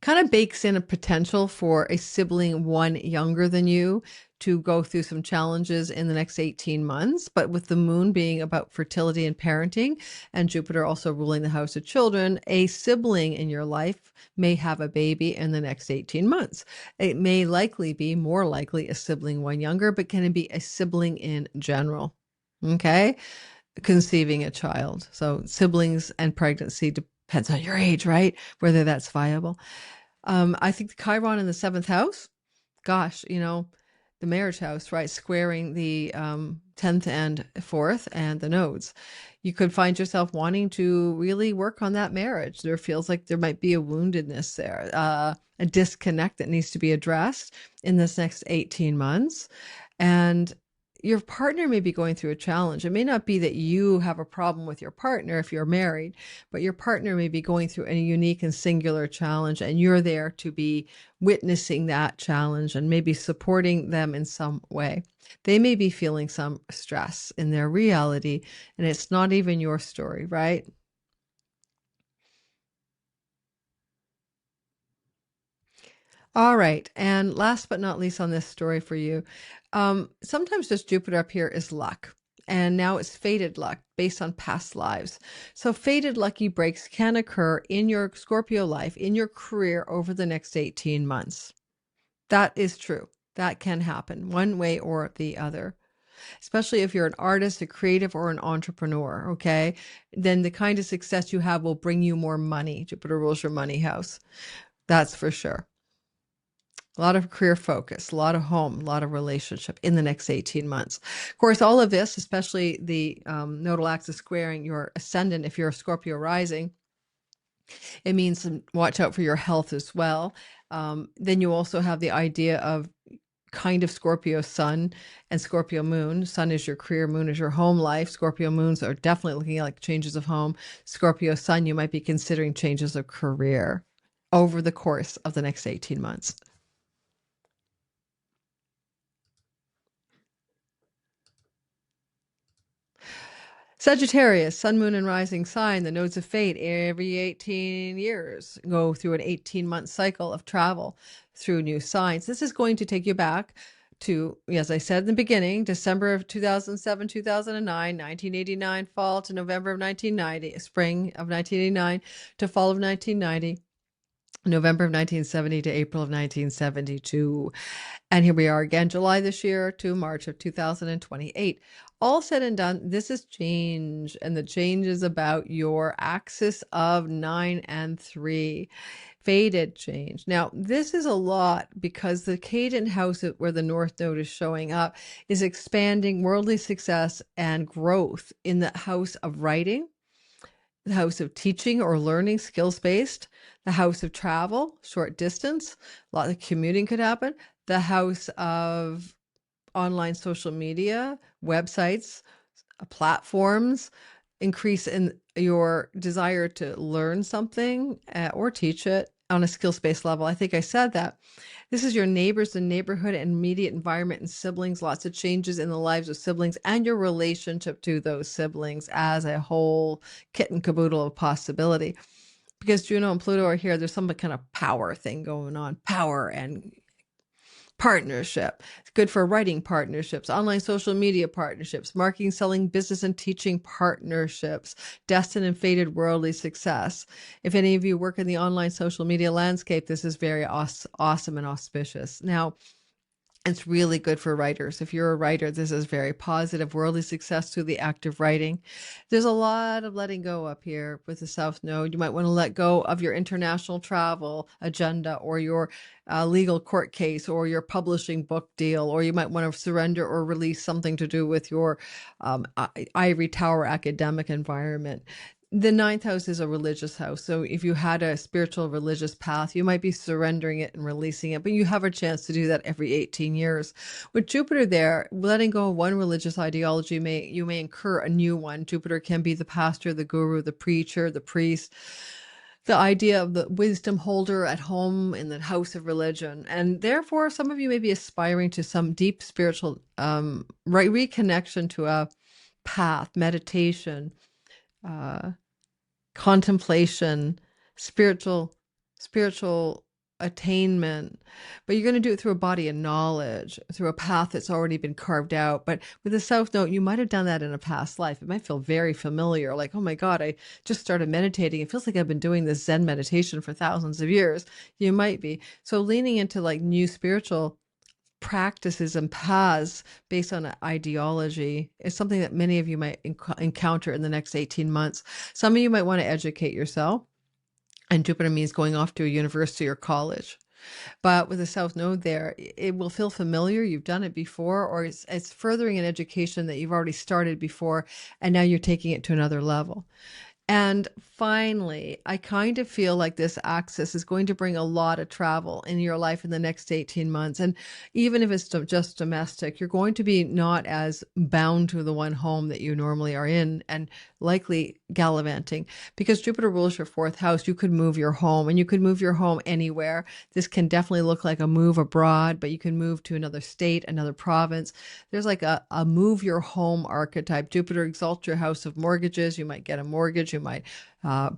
Kind of bakes in a potential for a sibling one younger than you to go through some challenges in the next 18 months. But with the moon being about fertility and parenting, and Jupiter also ruling the house of children, a sibling in your life may have a baby in the next 18 months. It may likely be more likely a sibling one younger, but can it be a sibling in general? Okay. Conceiving a child. So siblings and pregnancy depends on your age, right? Whether that's viable. I think the Chiron in the 7th house, gosh, the marriage house, right? Squaring the 10th and 4th and the nodes. You could find yourself wanting to really work on that marriage. There feels like there might be a woundedness there, a disconnect that needs to be addressed in this next 18 months. And your partner may be going through a challenge. It may not be that you have a problem with your partner if you're married, but your partner may be going through a unique and singular challenge, and you're there to be witnessing that challenge and maybe supporting them in some way. They may be feeling some stress in their reality, and it's not even your story, right? All right. And last but not least on this story for you, sometimes just Jupiter up here is luck. And now it's fated luck based on past lives. So fated lucky breaks can occur in your Scorpio life, in your career over the next 18 months. That is true. That can happen one way or the other. Especially if you're an artist, a creative, or an entrepreneur, okay? Then the kind of success you have will bring you more money. Jupiter rules your money house. That's for sure. A lot of career focus, a lot of home, a lot of relationship in the next 18 months. Of course, all of this, especially the nodal axis squaring your ascendant, if you're a Scorpio rising, it means watch out for your health as well. Then you also have the idea of kind of Scorpio sun and Scorpio moon. Sun is your career, moon is your home life. Scorpio moons are definitely looking like changes of home. Scorpio sun, you might be considering changes of career over the course of the next 18 months. Sagittarius, sun, moon, and rising sign, the nodes of fate, every 18 years go through an 18-month cycle of travel through new signs. This is going to take you back to, as I said in the beginning, December of 2007, 2009, 1989, fall to November of 1990, spring of 1989 to fall of 1990. November of 1970 to April of 1972. And here we are again, July this year to March of 2028. All said and done, this is change. And the change is about your axis of 9 and 3. Fated change. Now, this is a lot because the Cadent house where the North Node is showing up is expanding worldly success and growth in the house of writing, the house of teaching or learning, skills-based, the house of travel, short distance, a lot of commuting could happen, the house of online social media, websites, platforms, increase in your desire to learn something or teach it on a skill-based level. I think I said that. This is your neighbors, the neighborhood and immediate environment and siblings, lots of changes in the lives of siblings and your relationship to those siblings as a whole kit and caboodle of possibility. Because Juno and Pluto are here, there's some kind of power thing going on, power and partnership. It's good for writing partnerships, online social media partnerships, marketing, selling, business, and teaching partnerships, destined and fated worldly success. If any of you work in the online social media landscape, this is very awesome and auspicious. Now, it's really good for writers. If you're a writer, this is very positive, worldly success through the act of writing. There's a lot of letting go up here with the South Node. You might want to let go of your international travel agenda or your legal court case or your publishing book deal, or you might want to surrender or release something to do with your ivory tower academic environment. The ninth house is a religious house. So if you had a spiritual religious path, you might be surrendering it and releasing it, but you have a chance to do that every 18 years. With Jupiter there, letting go of one religious ideology, you may incur a new one. Jupiter can be the pastor, the guru, the preacher, the priest, the idea of the wisdom holder at home in the house of religion. And therefore, some of you may be aspiring to some deep spiritual reconnection to a path, meditation, contemplation, spiritual attainment, but you're going to do it through a body of knowledge, through a path that's already been carved out. But with the South Node, you might have done that in a past life. It might feel very familiar, like, oh my God, I just started meditating. It feels like I've been doing this Zen meditation for thousands of years. You might be. So leaning into like new spiritual practices and paths based on an ideology is something that many of you might encounter in the next 18 months. Some of you might want to educate yourself, and Jupiter means going off to a university or college. But with the South Node there, it will feel familiar. You've done it before, or it's furthering an education that you've already started before, and now you're taking it to another level. And finally, I kind of feel like this axis is going to bring a lot of travel in your life in the next 18 months. And even if it's just domestic, you're going to be not as bound to the one home that you normally are in, and likely gallivanting. Because Jupiter rules your fourth house, you could move your home, and you could move your home anywhere. This can definitely look like a move abroad, but you can move to another state, another province. There's like a move your home archetype. Jupiter exalts your house of mortgages. You might get a mortgage. You might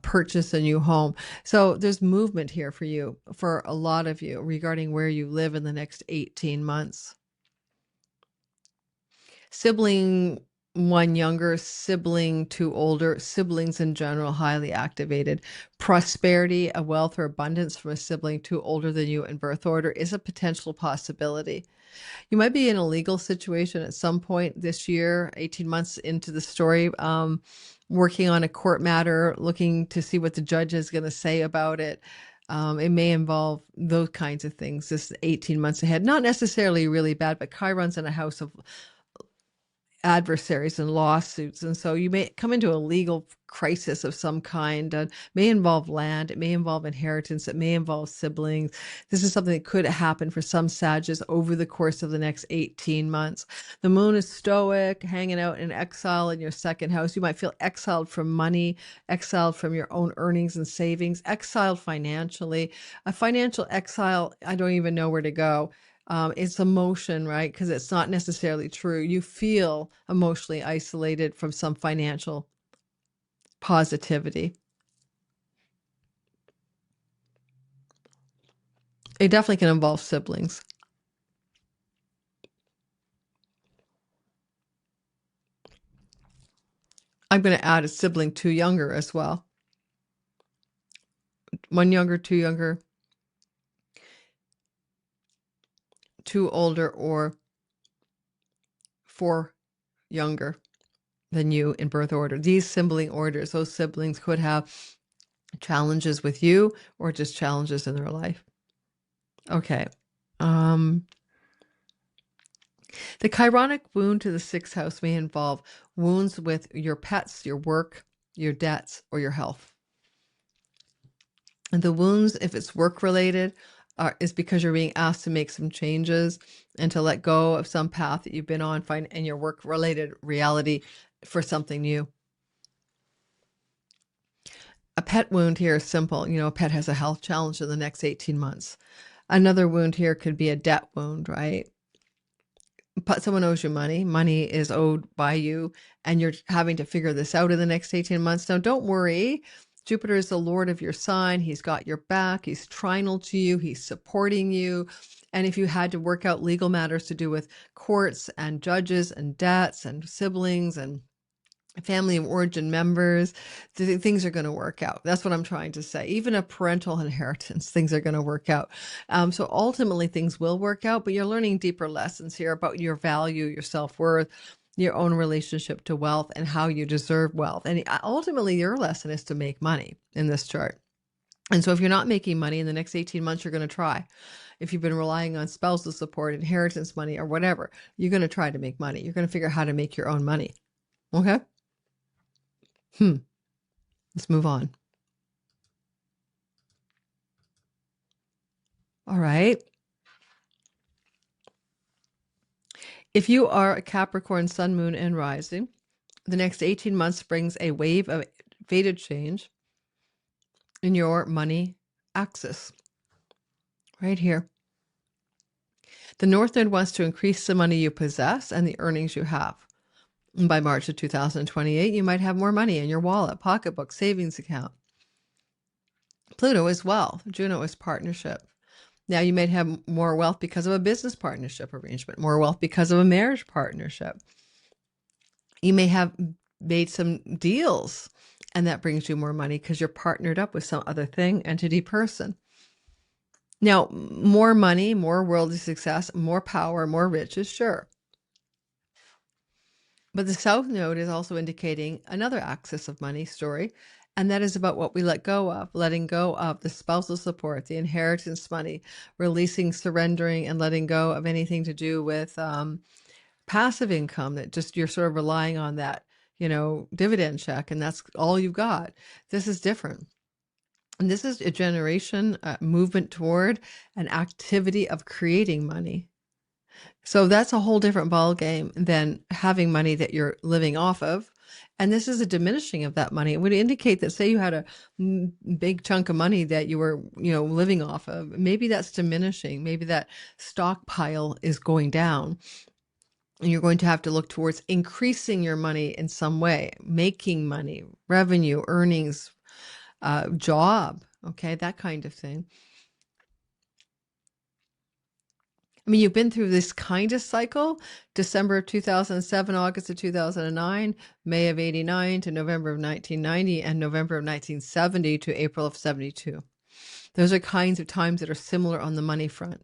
purchase a new home. So there's movement here for you, for a lot of you, regarding where you live in the next 18 months. Sibling one younger, sibling two older, siblings in general highly activated. Prosperity, a wealth or abundance from a sibling two older than you in birth order is a potential possibility. You might be in a legal situation at some point this year, 18 months into the story, working on a court matter, looking to see what the judge is going to say about it. It may involve those kinds of things this 18 months ahead. Not necessarily really bad, but Chiron's in a house of adversaries and lawsuits, and so you may come into a legal crisis of some kind. It may involve land, it may involve inheritance, it may involve siblings. This is something that could happen for some Sagittarius over the course of the next 18 months. The moon is stoic, hanging out in exile in your second house. You might feel exiled from money, exiled from your own earnings and savings, exiled financially. A financial exile, I don't even know where to go. It's emotion, right? Because it's not necessarily true. You feel emotionally isolated from some financial positivity. It definitely can involve siblings. I'm going to add a sibling two younger as well. One younger, two older, or four younger than you in birth order. These sibling orders, those siblings could have challenges with you or just challenges in their life. Okay. The chironic wound to the sixth house may involve wounds with your pets, your work, your debts, or your health. And the wounds, if it's work related, is because you're being asked to make some changes and to let go of some path that you've been on in your work related reality for something new. A pet wound here is simple. You know, a pet has a health challenge in the next 18 months. Another wound here could be a debt wound, right? But someone owes you money. Money is owed by you, and you're having to figure this out in the next 18 months. Now, don't worry. Jupiter is the Lord of your sign. He's got your back. He's trinal to you. He's supporting you. And if you had to work out legal matters to do with courts and judges and debts and siblings and family of origin members, things are going to work out. That's what I'm trying to say. Even a parental inheritance, things are going to work out. So ultimately things will work out, but you're learning deeper lessons here about your value, your self-worth, your own relationship to wealth, and how you deserve wealth. And ultimately your lesson is to make money in this chart. And so if you're not making money in the next 18 months, you're going to try. If you've been relying on spousal support, inheritance money, or whatever, you're going to try to make money. You're going to figure out how to make your own money. Okay? Let's move on. All right. If you are a Capricorn sun, moon, and rising, the next 18 months brings a wave of fated change in your money axis. Right here. The North Node wants to increase the money you possess and the earnings you have. And by March of 2028, you might have more money in your wallet, pocketbook, savings account. Pluto is wealth. Juno is partnership. Now you might have more wealth because of a business partnership arrangement, more wealth because of a marriage partnership. You may have made some deals and that brings you more money because you're partnered up with some other thing, entity, person. Now, more money, more worldly success, more power, more riches, sure. But the South Node is also indicating another axis of money story, and that is about what we let go of, letting go of the spousal support, the inheritance money, releasing, surrendering, and letting go of anything to do with passive income that just you're sort of relying on that, dividend check, and that's all you've got. This is different. And this is a generation movement toward an activity of creating money. So that's a whole different ball game than having money that you're living off of. And this is a diminishing of that money. It would indicate that, say you had a big chunk of money that you were, living off of, maybe that's diminishing. Maybe that stockpile is going down. And you're going to have to look towards increasing your money in some way, making money, revenue, earnings, job, okay, that kind of thing. I mean, you've been through this kind of cycle, December of 2007, August of 2009, May of 89 to November of 1990, and November of 1970 to April of 72. Those are kinds of times that are similar on the money front.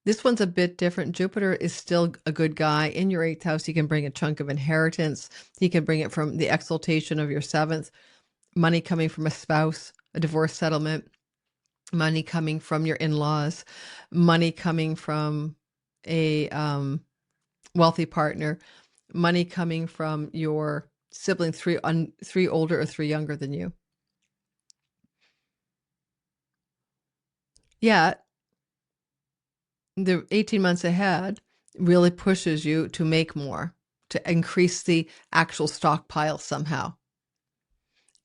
This one's a bit different. Jupiter is still a good guy. In your 8th house, he can bring a chunk of inheritance. He can bring it from the exaltation of your 7th, money coming from a spouse, a divorce settlement, money coming from your in-laws, money coming from a wealthy partner, money coming from your siblings, three older or 3 younger than you. Yet, the 18 months ahead really pushes you to make more, to increase the actual stockpile somehow.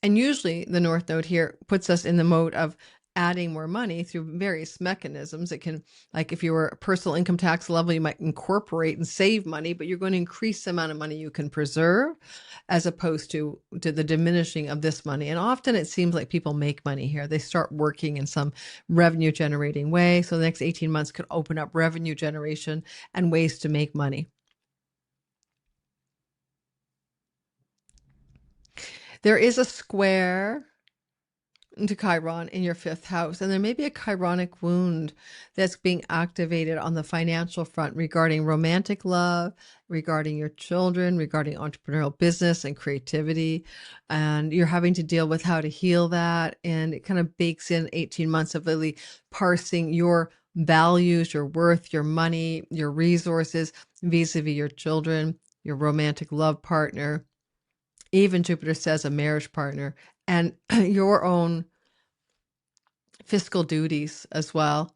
And usually the North Node here puts us in the mode of adding more money through various mechanisms. It can, like if you were a personal income tax level, you might incorporate and save money, but you're going to increase the amount of money you can preserve as opposed to the diminishing of this money. And often it seems like people make money here. They start working in some revenue generating way. So the next 18 months could open up revenue generation and ways to make money. There is a square to Chiron in your 5th house, and there may be a chironic wound that's being activated on the financial front regarding romantic love, regarding your children, regarding entrepreneurial business and creativity, and you're having to deal with how to heal that. And it kind of bakes in 18 months of really parsing your values, your worth, your money, your resources vis-a-vis your children, your romantic love partner, even Jupiter says a marriage partner, and your own fiscal duties as well.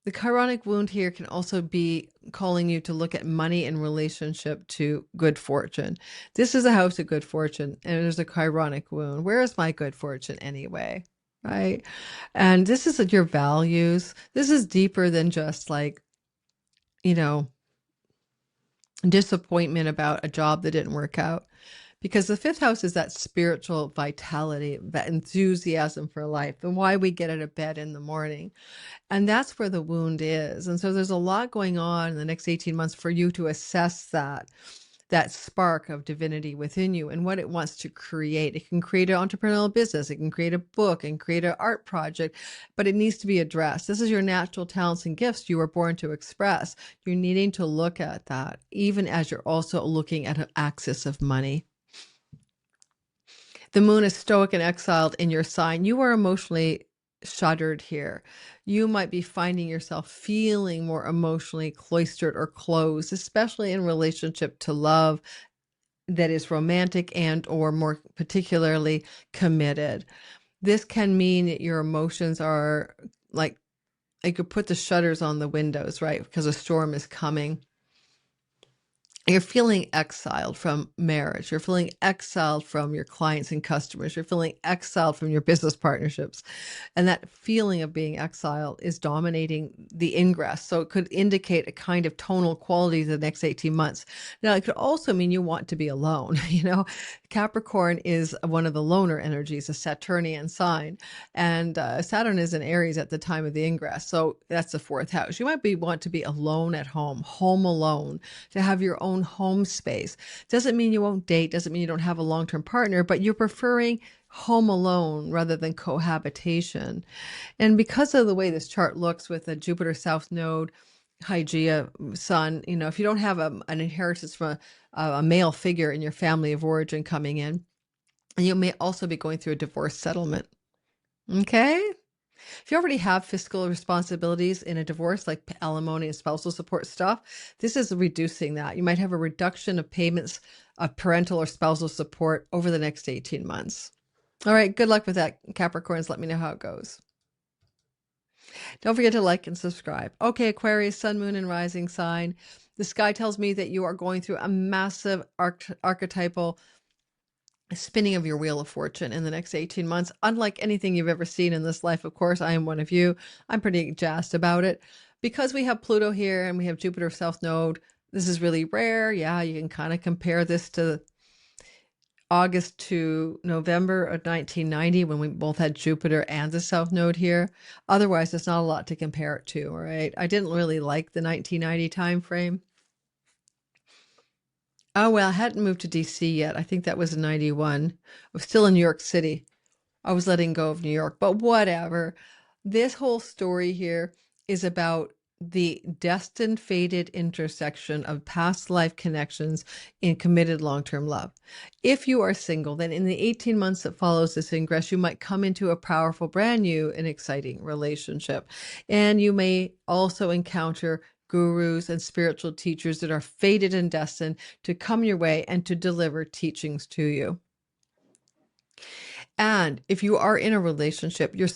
The chironic wound here can also be calling you to look at money in relationship to good fortune. This is a house of good fortune, and there's a chironic wound. Where is my good fortune anyway? Right? And this is your values. This is deeper than just like, you know, disappointment about a job that didn't work out. Because the fifth house is that spiritual vitality, that enthusiasm for life, and why we get out of bed in the morning. And that's where the wound is. And so there's a lot going on in the next 18 months for you to assess that spark of divinity within you and what it wants to create. It can create an entrepreneurial business. It can create a book and create an art project, but it needs to be addressed. This is your natural talents and gifts you were born to express. You're needing to look at that, even as you're also looking at an axis of money. The moon is stoic and exiled in your sign. You are emotionally shuttered here. You might be finding yourself feeling more emotionally cloistered or closed, especially in relationship to love that is romantic and or more particularly committed. This can mean that your emotions are like, you could put the shutters on the windows, right? Because a storm is coming. You're feeling exiled from marriage. You're feeling exiled from your clients and customers. You're feeling exiled from your business partnerships. And that feeling of being exiled is dominating the ingress. So it could indicate a kind of tonal quality the next 18 months. Now, it could also mean you want to be alone. Capricorn is one of the loner energies, a Saturnian sign. And Saturn is in Aries at the time of the ingress. So that's the fourth house. You might want to be alone at home alone, to have your own home space. Doesn't mean you won't date, doesn't mean you don't have a long-term partner, but you're preferring home alone rather than cohabitation. And because of the way this chart looks with the Jupiter South Node, Hygeia Sun, if you don't have an inheritance from a male figure in your family of origin coming in, and you may also be going through a divorce settlement. Okay? If you already have fiscal responsibilities in a divorce, like alimony and spousal support stuff, this is reducing that. You might have a reduction of payments of parental or spousal support over the next 18 months. All right, good luck with that, Capricorns. Let me know how it goes. Don't forget to like and subscribe. Okay, Aquarius, sun, moon, and rising sign. The sky tells me that you are going through a massive archetypal spinning of your wheel of fortune in the next 18 months, unlike anything you've ever seen in this life. Of course, I am one of you. I'm pretty jazzed about it. Because we have Pluto here and we have Jupiter South Node, this is really rare. Yeah, you can kind of compare this to August to November of 1990 when we both had Jupiter and the South Node here. Otherwise, there's not a lot to compare it to, all right? I didn't really like the 1990 time frame. Oh, well, I hadn't moved to DC yet. I think that was in 91. I was still in New York City. I was letting go of New York, but whatever. This whole story here is about the destined, fated intersection of past life connections in committed long-term love. If you are single, then in the 18 months that follows this ingress, you might come into a powerful, brand new and exciting relationship. And you may also encounter gurus and spiritual teachers that are fated and destined to come your way and to deliver teachings to you. And if you are in a relationship, your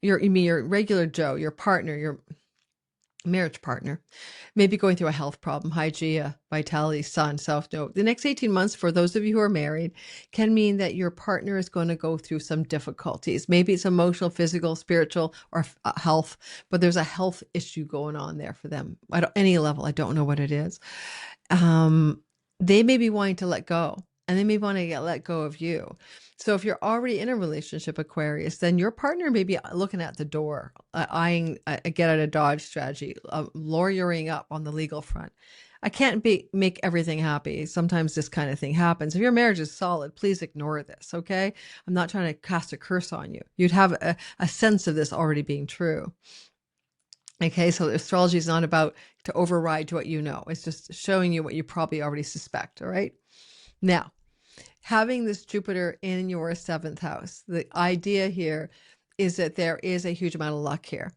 regular Joe, your partner, your marriage partner, may be going through a health problem, Hygeia, vitality, sun, South Node. The next 18 months, for those of you who are married, can mean that your partner is going to go through some difficulties. Maybe it's emotional, physical, spiritual, or health, but there's a health issue going on there for them. At any level, I don't know what it is. They may be wanting to let go, and they may want to let go of you. So if you're already in a relationship, Aquarius, then your partner may be looking at the door, eyeing a get out of dodge strategy, lawyering up on the legal front. I can't make everything happy. Sometimes this kind of thing happens. If your marriage is solid, please ignore this, okay? I'm not trying to cast a curse on you. You'd have a sense of this already being true. Okay, so astrology is not about to override what you know. It's just showing you what you probably already suspect, all right? Now, having this Jupiter in your seventh house, the idea here is that there is a huge amount of luck here.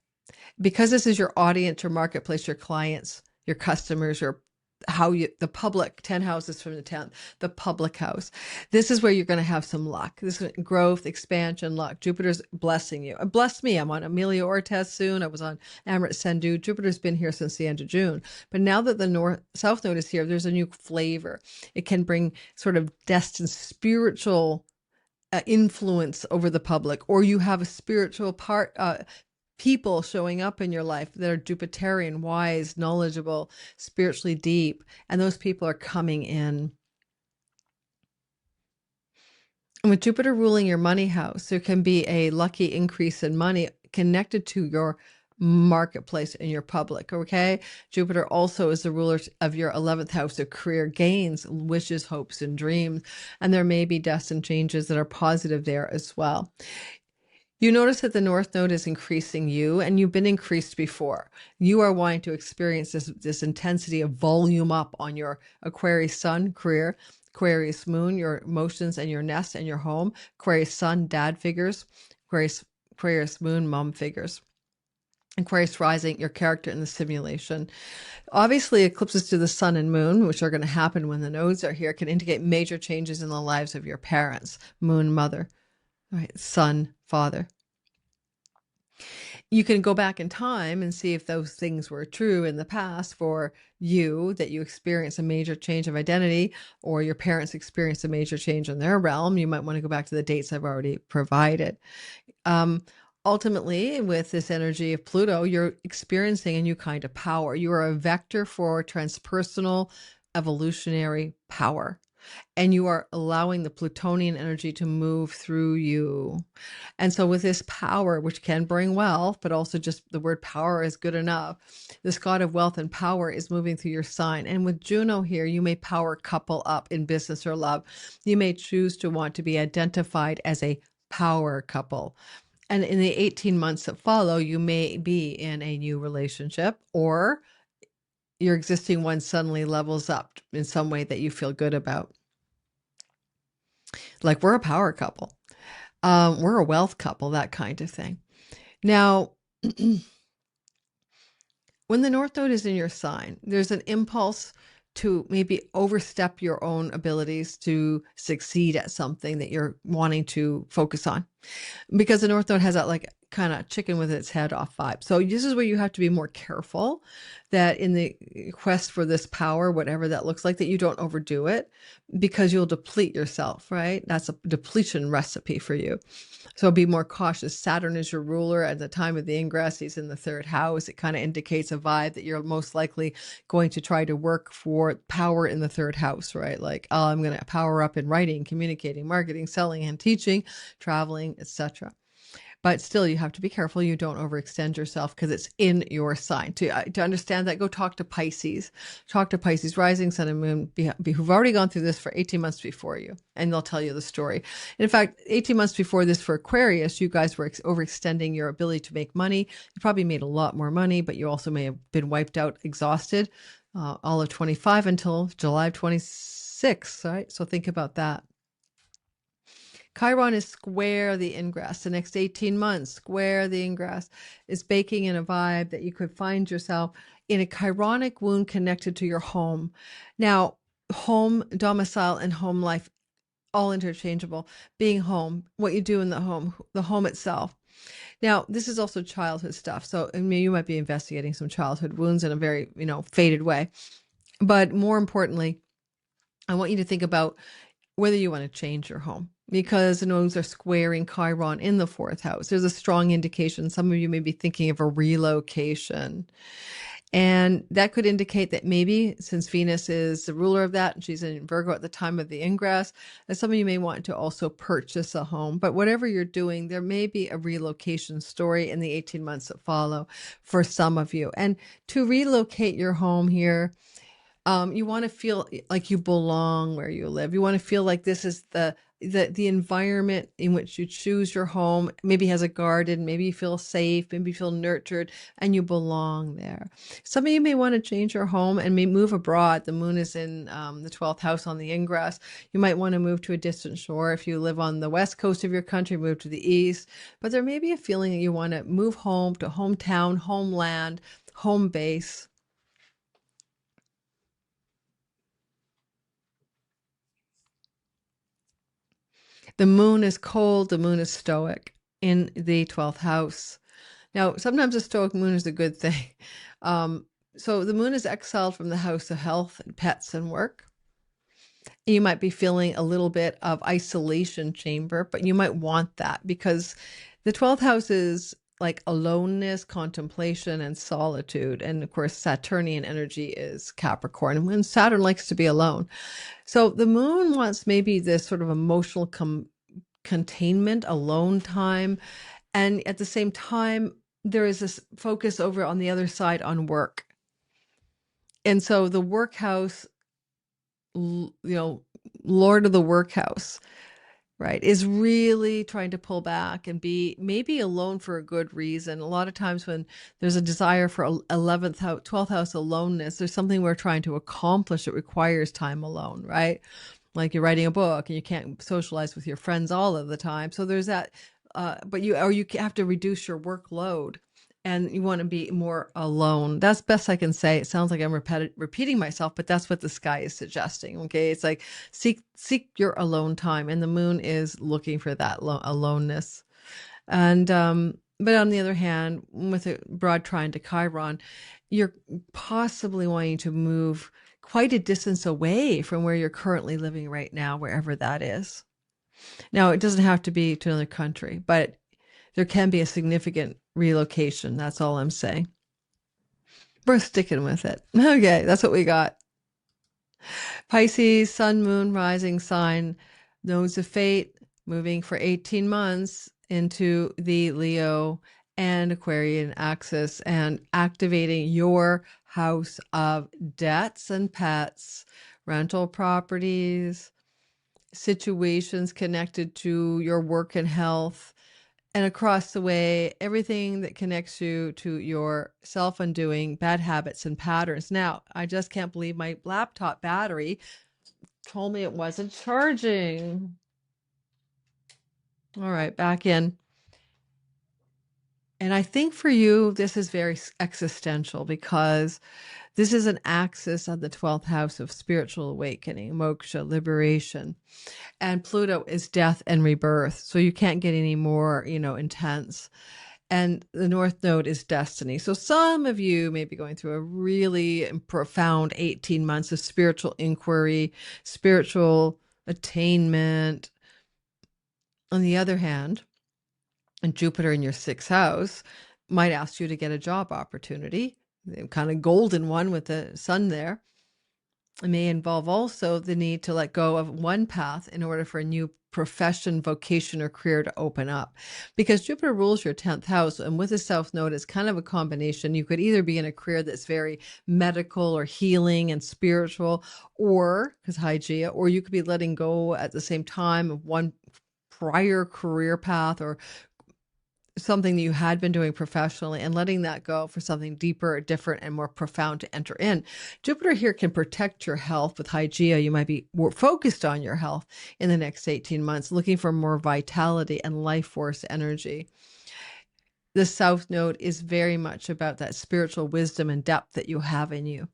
Because this is your audience, your marketplace, your clients, your customers, your the public, 10 houses from the 10th, the public house. This is where you're going to have some luck. This is growth, expansion, luck. Jupiter's blessing you. It blessed me. I'm on Amelia Ortez soon. I was on Amrit Sendu. Jupiter's been here since the end of June. But now that the South Node is here, there's a new flavor. It can bring sort of destined spiritual influence over the public, or you have a spiritual people showing up in your life that are Jupiterian, wise, knowledgeable, spiritually deep, and those people are coming in. And with Jupiter ruling your money house, there can be a lucky increase in money connected to your marketplace and your public, okay? Jupiter also is the ruler of your 11th house of career gains, wishes, hopes, and dreams, and there may be destined changes that are positive there as well. You notice that the North Node is increasing you, and you've been increased before. You are wanting to experience this intensity of volume up on your Aquarius Sun, career, Aquarius Moon, your emotions and your nest and your home, Aquarius Sun, dad figures, Aquarius Moon, mom figures, Aquarius rising, your character in the simulation. Obviously, eclipses to the sun and moon, which are going to happen when the nodes are here, can indicate major changes in the lives of your parents, moon, mother, right, son, father. You can go back in time and see if those things were true in the past for you, that you experienced a major change of identity, or your parents experienced a major change in their realm. You might want to go back to the dates I've already provided. Ultimately, with this energy of Pluto, you're experiencing a new kind of power. You are a vector for transpersonal evolutionary power. And you are allowing the Plutonian energy to move through you. And so with this power, which can bring wealth, but also just the word power is good enough, this god of wealth and power is moving through your sign. And with Juno here, you may power couple up in business or love. You may choose to want to be identified as a power couple. And in the 18 months that follow, you may be in a new relationship, or your existing one suddenly levels up in some way that you feel good about. Like, we're a power couple. We're a wealth couple, that kind of thing. Now, when the North Node is in your sign, there's an impulse to maybe overstep your own abilities to succeed at something that you're wanting to focus on. Because the North Node has that like kind of chicken with its head off vibe. So this is where you have to be more careful that in the quest for this power, whatever that looks like, that you don't overdo it, because you'll deplete yourself, right? That's a depletion recipe for you. So be more cautious. Saturn is your ruler at the time of the ingress. He's in the 3rd house. It kind of indicates a vibe that you're most likely going to try to work for power in the 3rd house, right? Like, oh, I'm going to power up in writing, communicating, marketing, selling, and teaching, traveling, etc. But still, you have to be careful you don't overextend yourself, because it's in your sign. To understand that, go talk to Pisces. Talk to Pisces, rising, sun, and moon, who've already gone through this for 18 months before you, and they'll tell you the story. In fact, 18 months before this for Aquarius, you guys were overextending your ability to make money. You probably made a lot more money, but you also may have been wiped out, exhausted, all of 25 until July of 26, right? So think about that. Chiron is square the ingress. The next 18 months, square the ingress, is baking in a vibe that you could find yourself in a chironic wound connected to your home. Now, home, domicile, and home life, all interchangeable. Being home, what you do in the home itself. Now, this is also childhood stuff. So I mean, you might be investigating some childhood wounds in a very, faded way. But more importantly, I want you to think about whether you want to change your home, because the nodes are squaring Chiron in the 4th house. There's a strong indication some of you may be thinking of a relocation. And that could indicate that maybe, since Venus is the ruler of that, and she's in Virgo at the time of the ingress, that some of you may want to also purchase a home. But whatever you're doing, there may be a relocation story in the 18 months that follow for some of you. And to relocate your home here, you want to feel like you belong where you live. You want to feel like this is the environment in which you choose your home. Maybe has a garden, maybe you feel safe, maybe you feel nurtured, and you belong there. Some of you may want to change your home and may move abroad. The moon is in the 12th house on the ingress. You might want to move to a distant shore. If you live on the west coast of your country, move to the east. But there may be a feeling that you want to move home to hometown, homeland, home base. The moon is cold, the moon is stoic in the 12th house. Now, sometimes a stoic moon is a good thing. So the moon is exiled from the house of health and pets and work. You might be feeling a little bit of isolation chamber, but you might want that because the 12th house is like aloneness, contemplation, and solitude. And of course, Saturnian energy is Capricorn, and Saturn likes to be alone. So the moon wants maybe this sort of emotional containment, alone time. And at the same time, there is this focus over on the other side on work. And so the workhouse, Lord of the workhouse, right, is really trying to pull back and be maybe alone for a good reason. A lot of times when there's a desire for 11th house, 12th house aloneness, there's something we're trying to accomplish. It requires time alone, right? Like you're writing a book and you can't socialize with your friends all of the time. So there's that, but you have to reduce your workload and you want to be more alone. That's best I can say. It sounds like I'm repeating myself, but that's what the sky is suggesting. Okay. It's like seek your alone time. And the moon is looking for that aloneness. And, but on the other hand, with a broad trine to Chiron, you're possibly wanting to move quite a distance away from where you're currently living right now, wherever that is. Now, it doesn't have to be to another country, but there can be a significant relocation. That's all I'm saying. We're sticking with it. Okay, that's what we got. Pisces, sun, moon, rising sign, nodes of fate, moving for 18 months into the Leo and Aquarian axis and activating your house of debts and pets, rental properties, situations connected to your work and health, and across the way, everything that connects you to your self-undoing bad habits and patterns. Now, I just can't believe my laptop battery told me it wasn't charging. All right, back in. And I think for you, this is very existential because this is an axis of the 12th house of spiritual awakening, moksha, liberation. And Pluto is death and rebirth. So you can't get any more, intense. And the North Node is destiny. So some of you may be going through a really profound 18 months of spiritual inquiry, spiritual attainment. On the other hand, and Jupiter in your 6th house might ask you to get a job opportunity, the kind of golden one with the sun there. It may involve also the need to let go of one path in order for a new profession, vocation, or career to open up. Because Jupiter rules your 10th house, and with the South Node, it's kind of a combination. You could either be in a career that's very medical or healing and spiritual, or, because Hygeia, or you could be letting go at the same time of one prior career path or something that you had been doing professionally and letting that go for something deeper, different, and more profound to enter in. Jupiter here can protect your health with Hygeia. You might be more focused on your health in the next 18 months, looking for more vitality and life force energy. The South Node is very much about that spiritual wisdom and depth that you have in you.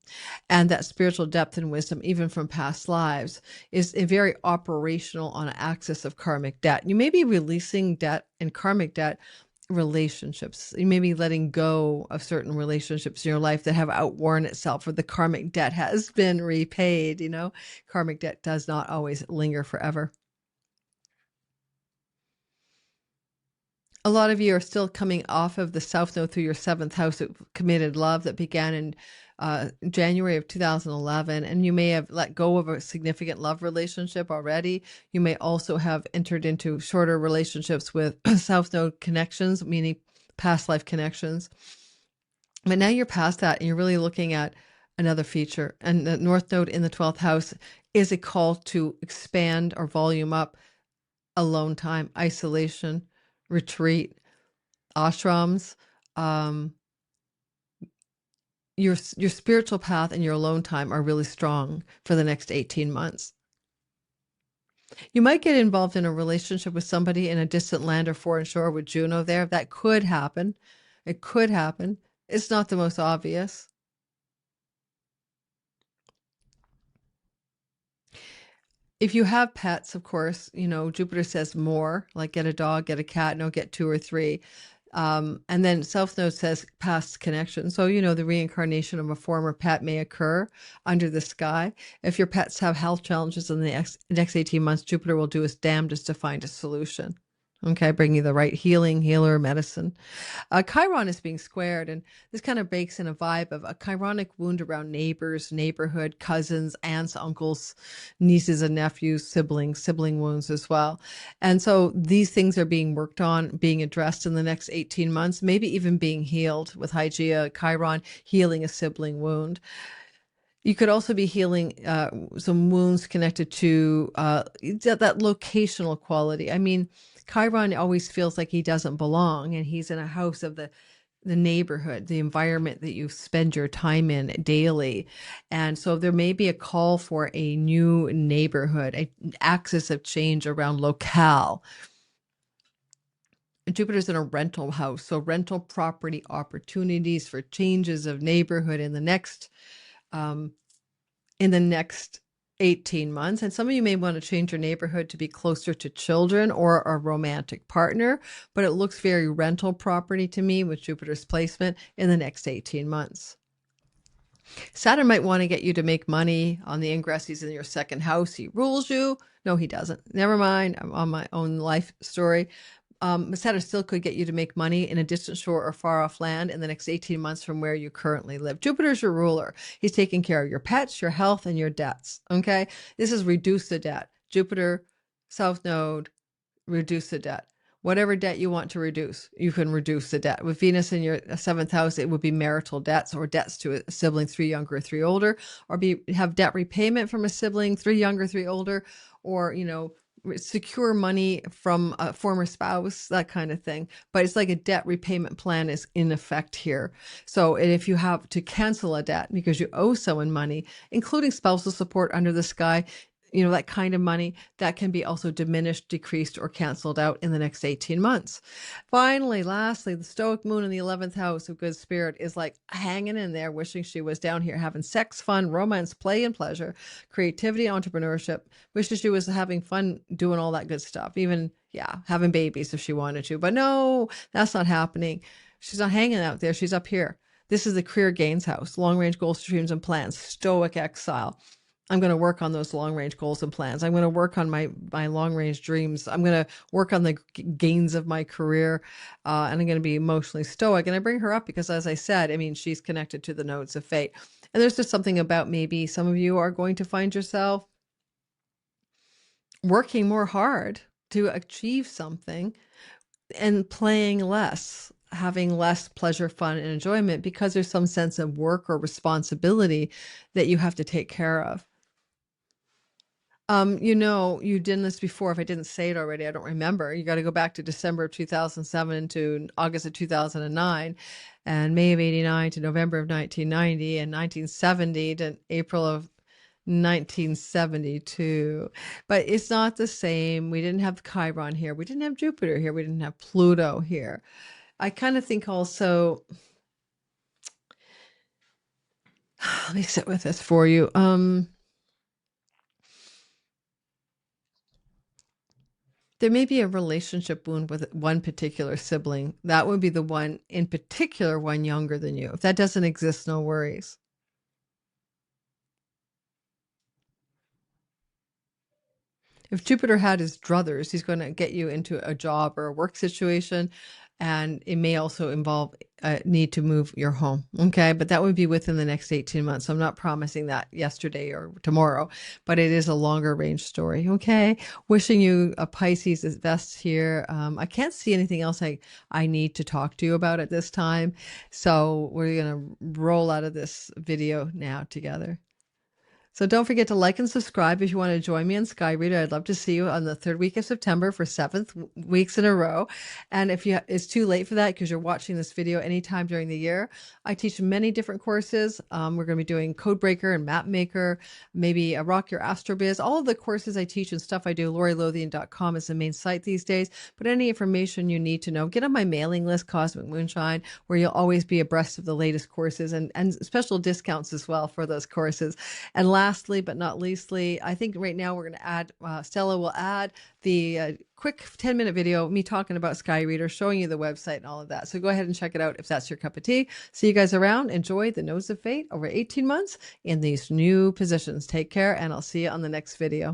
And that spiritual depth and wisdom, even from past lives, is a very operational on an axis of karmic debt. You may be releasing debt and karmic debt relationships. You may be letting go of certain relationships in your life that have outworn itself or the karmic debt has been repaid. Karmic debt does not always linger forever. A lot of you are still coming off of the South Node through your 7th house of committed love that began in January of 2011, and you may have let go of a significant love relationship already. You may also have entered into shorter relationships with South Node connections, meaning past life connections. But now you're past that and you're really looking at another feature. And the North Node in the 12th house is a call to expand or volume up alone time, isolation, retreat, ashrams, your spiritual path and your alone time are really strong for the next 18 months. You might get involved in a relationship with somebody in a distant land or foreign shore with Juno there. That could happen. It could happen. It's not the most obvious. If you have pets, of course, you know, Jupiter says more, like get a dog, get a cat, no, get 2 or 3. And then South Node says past connection. So, you know, the reincarnation of a former pet may occur under the sky. If your pets have health challenges in the next 18 months, Jupiter will do its damnedest to find a solution. Okay, bring you the right healer, medicine. Chiron is being squared, and this kind of bakes in a vibe of a chironic wound around neighbors, neighborhood, cousins, aunts, uncles, nieces and nephews, sibling wounds as well. And so these things are being worked on, being addressed in the next 18 months, maybe even being healed with Hygeia, Chiron, healing a sibling wound. You could also be healing some wounds connected to that locational quality. I mean, Chiron always feels like he doesn't belong, and he's in a house of the neighborhood, the environment that you spend your time in daily. And so there may be a call for a new neighborhood, an axis of change around locale. Jupiter's in a rental house, so rental property opportunities for changes of neighborhood in the next 18 months. And some of you may want to change your neighborhood to be closer to children or a romantic partner, but it looks very rental property to me with Jupiter's placement in the next 18 months. Saturn might want to get you to make money on the ingress. He's in your second house. He rules you. No, he doesn't. Never mind. I'm on my own life story. Saturn still could get you to make money in a distant shore or far off land in the next 18 months from where you currently live. Jupiter's your ruler. He's taking care of your pets, your health, and your debts. Okay. This is reduce the debt. Jupiter, South Node, reduce the debt. Whatever debt you want to reduce, you can reduce the debt. With Venus in your 7th house, it would be marital debts or debts to a sibling 3 younger, 3 older, or have debt repayment from a sibling 3 younger, 3 older, or, you know, secure money from a former spouse, that kind of thing. But it's like a debt repayment plan is in effect here. So if you have to cancel a debt because you owe someone money, including spousal support under the sky, you know, that kind of money, that can be also diminished, decreased, or canceled out in the next 18 months. Finally, lastly, the Stoic moon in the 11th house of good spirit is like hanging in there, wishing she was down here having sex, fun, romance, play, and pleasure, creativity, entrepreneurship, wishes she was having fun doing all that good stuff, even, having babies if she wanted to. But no, that's not happening. She's not hanging out there. She's up here. This is the career gains house, long-range goals, dreams, and plans, Stoic exile. I'm going to work on those long-range goals and plans. I'm going to work on my long-range dreams. I'm going to work on the gains of my career, and I'm going to be emotionally stoic. And I bring her up because, as I said, I mean, she's connected to the nodes of fate. And there's just something about maybe some of you are going to find yourself working more hard to achieve something and playing less, having less pleasure, fun, and enjoyment because there's some sense of work or responsibility that you have to take care of. You know, you did this before. If I didn't say it already, I don't remember. You got to go back to December of 2007 to August of 2009 and May of 89 to November of 1990 and 1970 to April of 1972. But it's not the same. We didn't have Chiron here. We didn't have Jupiter here. We didn't have Pluto here. I kind of think also, let me sit with this for you. There may be a relationship wound with one particular sibling. That would be the one in particular, one younger than you. If that doesn't exist, no worries. If Jupiter had his druthers, he's going to get you into a job or a work situation, and it may also involve a need to move your home. Okay, but that would be within the next 18 months. So I'm not promising that yesterday or tomorrow, but it is a longer range story. Okay, wishing you a Pisces is best here. I can't see anything else I need to talk to you about at this time. So we're going to roll out of this video now together. So don't forget to like and subscribe if you want to join me on Sky Reader. I'd love to see you on the 3rd week of September for 7th weeks in a row. And if it's too late for that because you're watching this video anytime during the year, I teach many different courses. We're going to be doing Codebreaker and Mapmaker, maybe a Rock Your Astrobiz. All of the courses I teach and stuff I do, LoriLothian.com is the main site these days. But any information you need to know, get on my mailing list, Cosmic Moonshine, where you'll always be abreast of the latest courses and special discounts as well for those courses. And lastly, but not leastly, I think right now we're going to add, Stella will add the quick 10-minute video of me talking about Sky Reader, showing you the website and all of that. So go ahead and check it out if that's your cup of tea. See you guys around. Enjoy the Nodes of Fate over 18 months in these new positions. Take care, and I'll see you on the next video.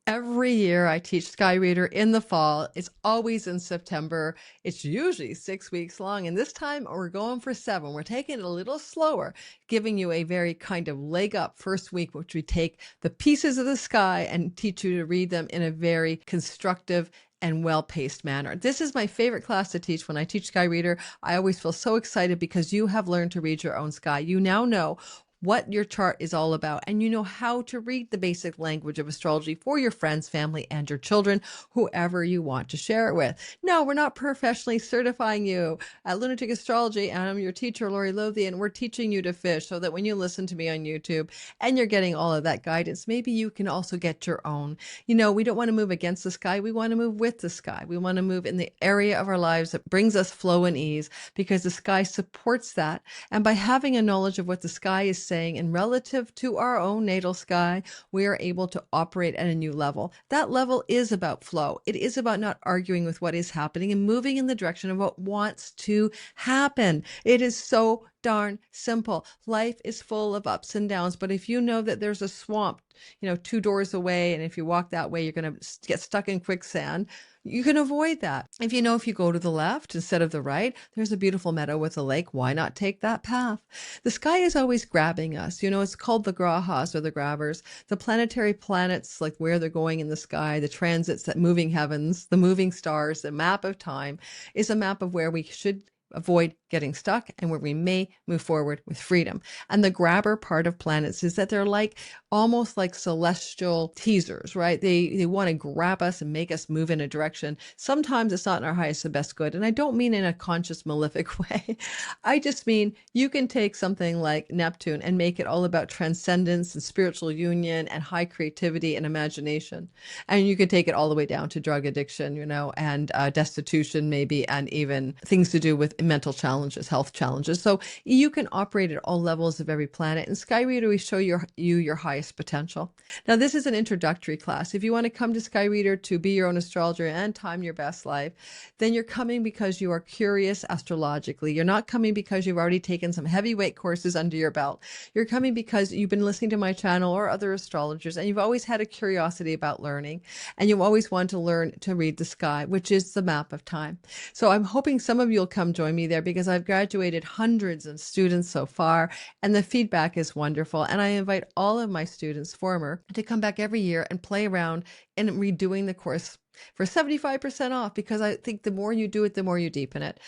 Every year I teach Sky Reader in the fall. It's always in September. It's usually 6 weeks long, and this time we're going for 7. We're taking it a little slower, giving you a very kind of leg up first week, which we take the pieces of the sky and teach you to read them in a very constructive and well-paced manner. This is my favorite class to teach. When I teach Sky Reader, I always feel so excited because you have learned to read your own sky. You now know what your chart is all about, and you know how to read the basic language of astrology for your friends, family, and your children, whoever you want to share it with. No, we're not professionally certifying you. At Lunatic Astrology, and I'm your teacher, Lori Lothian, we're teaching you to fish so that when you listen to me on YouTube and you're getting all of that guidance, maybe you can also get your own. You know, we don't want to move against the sky. We want to move with the sky. We want to move in the area of our lives that brings us flow and ease, because the sky supports that. And by having a knowledge of what the sky is saying and relative to our own natal sky, we are able to operate at a new level. That level is about flow. It is about not arguing with what is happening and moving in the direction of what wants to happen. It is so darn simple. Life is full of ups and downs, but if you know that there's a swamp, 2 doors away, and if you walk that way, you're going to get stuck in quicksand, you can avoid that. If you go to the left instead of the right, there's a beautiful meadow with a lake. Why not take that path? The sky is always grabbing us. It's called the grahas, or the grabbers. The planetary planets, like where they're going in the sky, the transits, that moving heavens, the moving stars, the map of time is a map of where we should avoid getting stuck and where we may move forward with freedom. And the grabber part of planets is that they're almost like celestial teasers, right? They want to grab us and make us move in a direction. Sometimes it's not in our highest and best good. And I don't mean in a conscious, malefic way. I just mean you can take something like Neptune and make it all about transcendence and spiritual union and high creativity and imagination. And you can take it all the way down to drug addiction, and destitution maybe, and even things to do with mental challenges, health challenges. So you can operate at all levels of every planet. In Sky Reader, we show you your highest potential. Now, this is an introductory class. If you want to come to Sky Reader to be your own astrologer and time your best life, then you're coming because you are curious astrologically. You're not coming because you've already taken some heavyweight courses under your belt. You're coming because you've been listening to my channel or other astrologers, and you've always had a curiosity about learning, and you've always wanted to learn to read the sky, which is the map of time. So I'm hoping some of you will come join me there, because I've graduated hundreds of students so far, and the feedback is wonderful. And I invite all of my students, former, to come back every year and play around in redoing the course for 75% off, because I think the more you do it, the more you deepen it.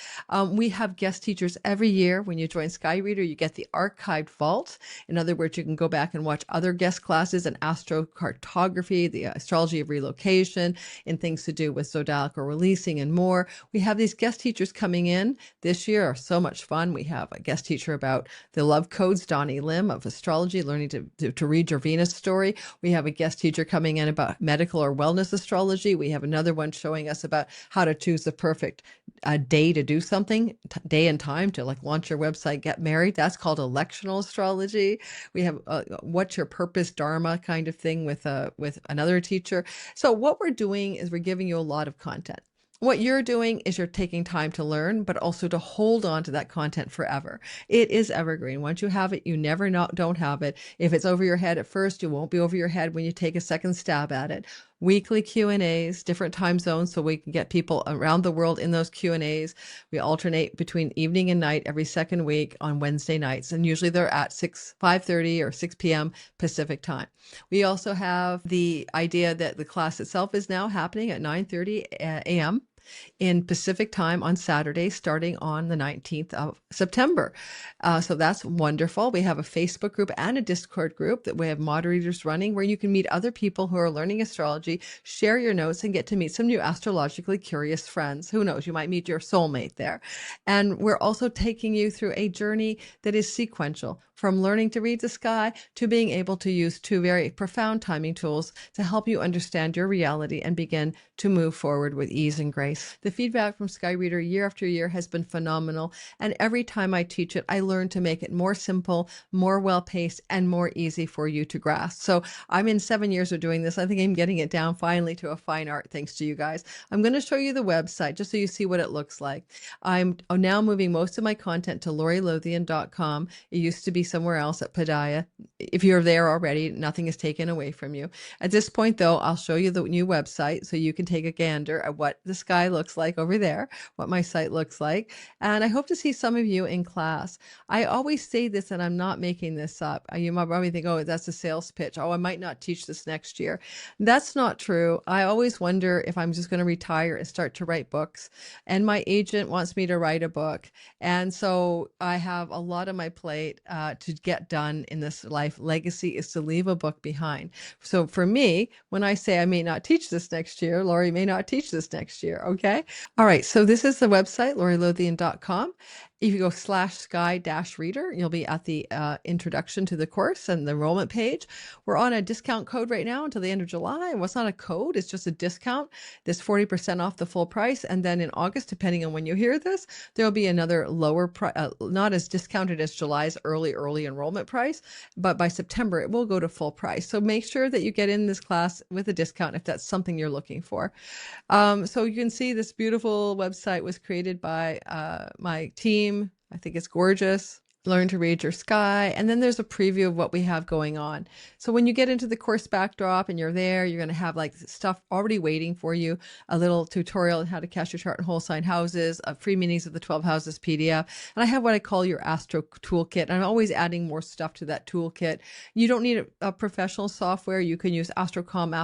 We have guest teachers every year. When you join Sky Reader, you get the archived vault. In other words, you can go back and watch other guest classes in astrocartography, the astrology of relocation, and things to do with zodiacal releasing and more. We have these guest teachers coming in this year, are so much fun. We have a guest teacher about the love codes, Donnie Lim of astrology, learning to read your Venus story. We have a guest teacher coming in about medical or wellness astrology. We have another one showing us about how to choose the perfect day to do something, day and time to launch your website, get married. That's called electional astrology. We have what's your purpose, dharma kind of thing with another teacher. So what we're doing is we're giving you a lot of content. What you're doing is you're taking time to learn, but also to hold on to that content forever. It is evergreen. Once you have it, you never don't have it. If it's over your head at first, you won't be over your head when you take a second stab at it. Weekly Q&As, different time zones, so we can get people around the world in those Q&As. We alternate between evening and night every second week on Wednesday nights, and usually they're at 5:30 or 6 p.m. Pacific time. We also have the idea that the class itself is now happening at 9:30 a.m. in Pacific time on Saturday, starting on the 19th of September. So that's wonderful. We have a Facebook group and a Discord group that we have moderators running, where you can meet other people who are learning astrology, share your notes, and get to meet some new astrologically curious friends. Who knows? You might meet your soulmate there. And we're also taking you through a journey that is sequential. from learning to read the sky to being able to use two very profound timing tools to help you understand your reality and begin to move forward with ease and grace. The feedback from Sky Reader year after year has been phenomenal, and every time I teach it, I learn to make it more simple, more well-paced, and more easy for you to grasp. So I'm in 7 years of doing this. I think I'm getting it down finally to a fine art thanks to you guys. I'm going to show you the website just so you see what it looks like. I'm now moving most of my content to lorilothian.com. It used to be somewhere else at Padaya. If you're there already, nothing is taken away from you. At this point, though, I'll show you the new website so you can take a gander at what the sky looks like over there, what my site looks like. And I hope to see some of you in class. I always say this, and I'm not making this up. You might probably think, oh, that's a sales pitch. Oh, I might not teach this next year. That's not true. I always wonder if I'm just going to retire and start to write books. And my agent wants me to write a book. And so I have a lot on my plate to get done in this life. Legacy is to leave a book behind. So for me, when I say I may not teach this next year, Lori may not teach this next year. Okay. All right. So this is the website, lorilothian.com. If you go /sky-reader, you'll be at the introduction to the course and the enrollment page. We're on a discount code right now until the end of July. Well, it's not a code, it's just a discount. There's 40% off the full price. And then in August, depending on when you hear this, there'll be another lower price, not as discounted as July's early enrollment price, but by September, it will go to full price. So make sure that you get in this class with a discount if that's something you're looking for. So you can see this beautiful website was created by my team. I think it's gorgeous. Learn to read your sky. And then there's a preview of what we have going on. So when you get into the course backdrop and you're there, you're going to have like stuff already waiting for you, a little tutorial on how to cast your chart in whole sign houses, free minis of the 12 houses PDF. And I have what I call your Astro Toolkit. I'm always adding more stuff to that toolkit. You don't need a professional software. You can use Astrocom,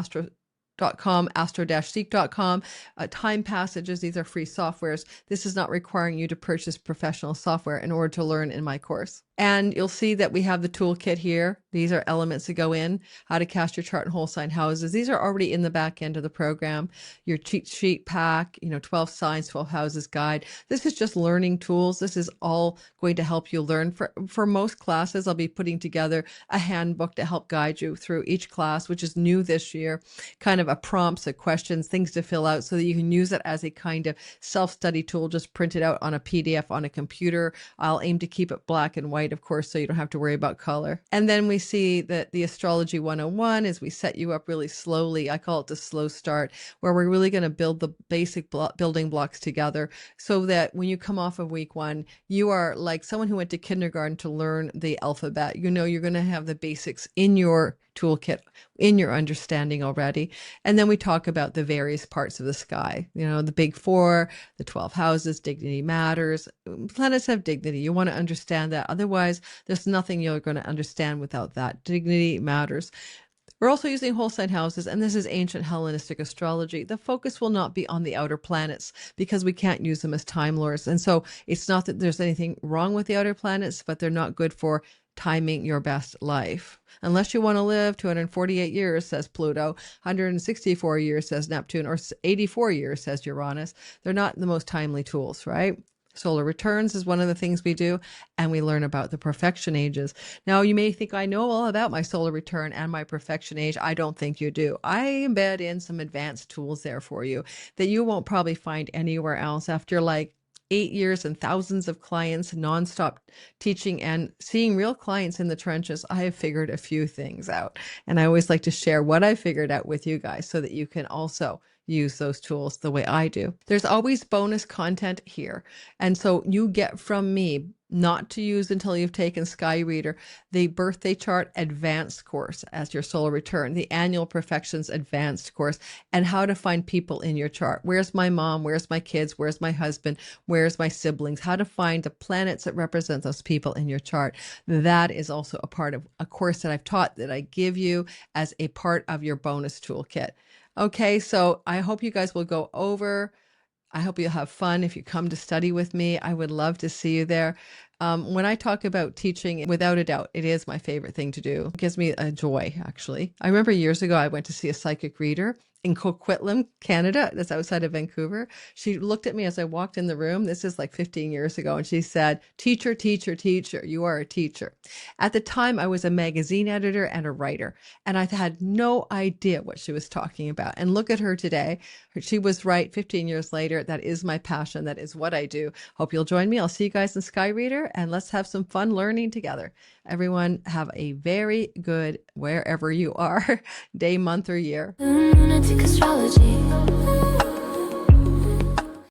astro-seek.com, time passages. These are free softwares. This is not requiring you to purchase professional software in order to learn in my course. And you'll see that we have the toolkit here. These are elements that go in, how to cast your chart in whole sign houses. These are already in the back end of the program. Your cheat sheet pack, 12 signs, 12 houses guide. This is just learning tools. This is all going to help you learn. For most classes, I'll be putting together a handbook to help guide you through each class, which is new this year, kind of a prompts, a questions, things to fill out so that you can use it as a kind of self-study tool. Just print it out on a PDF on a computer. I'll aim to keep it black and white, of course, so you don't have to worry about color. And then we see that the Astrology 101 is we set you up really slowly. I call it the slow start, where we're really going to build the basic building blocks together so that when you come off of week one, you are like someone who went to kindergarten to learn the alphabet. You're going to have the basics in your toolkit, in your understanding already. And then we talk about the various parts of the sky, the big four, the 12 houses, dignity matters. Planets have dignity. You want to understand that. Otherwise, there's nothing you're going to understand without that. Dignity matters. We're also using whole sign houses, and this is ancient Hellenistic astrology. The focus will not be on the outer planets because we can't use them as time lords. And so it's not that there's anything wrong with the outer planets, but they're not good for timing your best life. Unless you want to live 248 years, says Pluto, 164 years, says Neptune, or 84 years, says Uranus. They're not the most timely tools, right? Solar returns is one of the things we do, and we learn about the perfection ages. Now, you may think I know all about my solar return and my perfection age. I don't think you do. I embed in some advanced tools there for you that you won't probably find anywhere else after like 8 years and thousands of clients, nonstop teaching and seeing real clients in the trenches. I have figured a few things out, and I always like to share what I figured out with you guys so that you can also use those tools the way I do. There's always bonus content here. And so you get from me, not to use until you've taken Sky Reader, the birthday chart advanced course as your solar return, the annual perfections advanced course, and how to find people in your chart. Where's my mom? Where's my kids? Where's my husband? Where's my siblings? How to find the planets that represent those people in your chart. That is also a part of a course that I've taught that I give you as a part of your bonus toolkit. Okay, so I hope you guys will go over. I hope you'll have fun if you come to study with me. I would love to see you there. When I talk about teaching, without a doubt, it is my favorite thing to do. It gives me a joy, actually. I remember years ago, I went to see a psychic reader, in Coquitlam, Canada. That's outside of Vancouver. She looked at me as I walked in the room. This is like 15 years ago. And she said, teacher, teacher, teacher, you are a teacher. At the time, I was a magazine editor and a writer, and I had no idea what she was talking about. And look at her today. She was right 15 years later. That is my passion. That is what I do. Hope you'll join me. I'll see you guys in Sky Reader, and let's have some fun learning together. Everyone have a very good, wherever you are, day, month, or year. Lunatic astrology.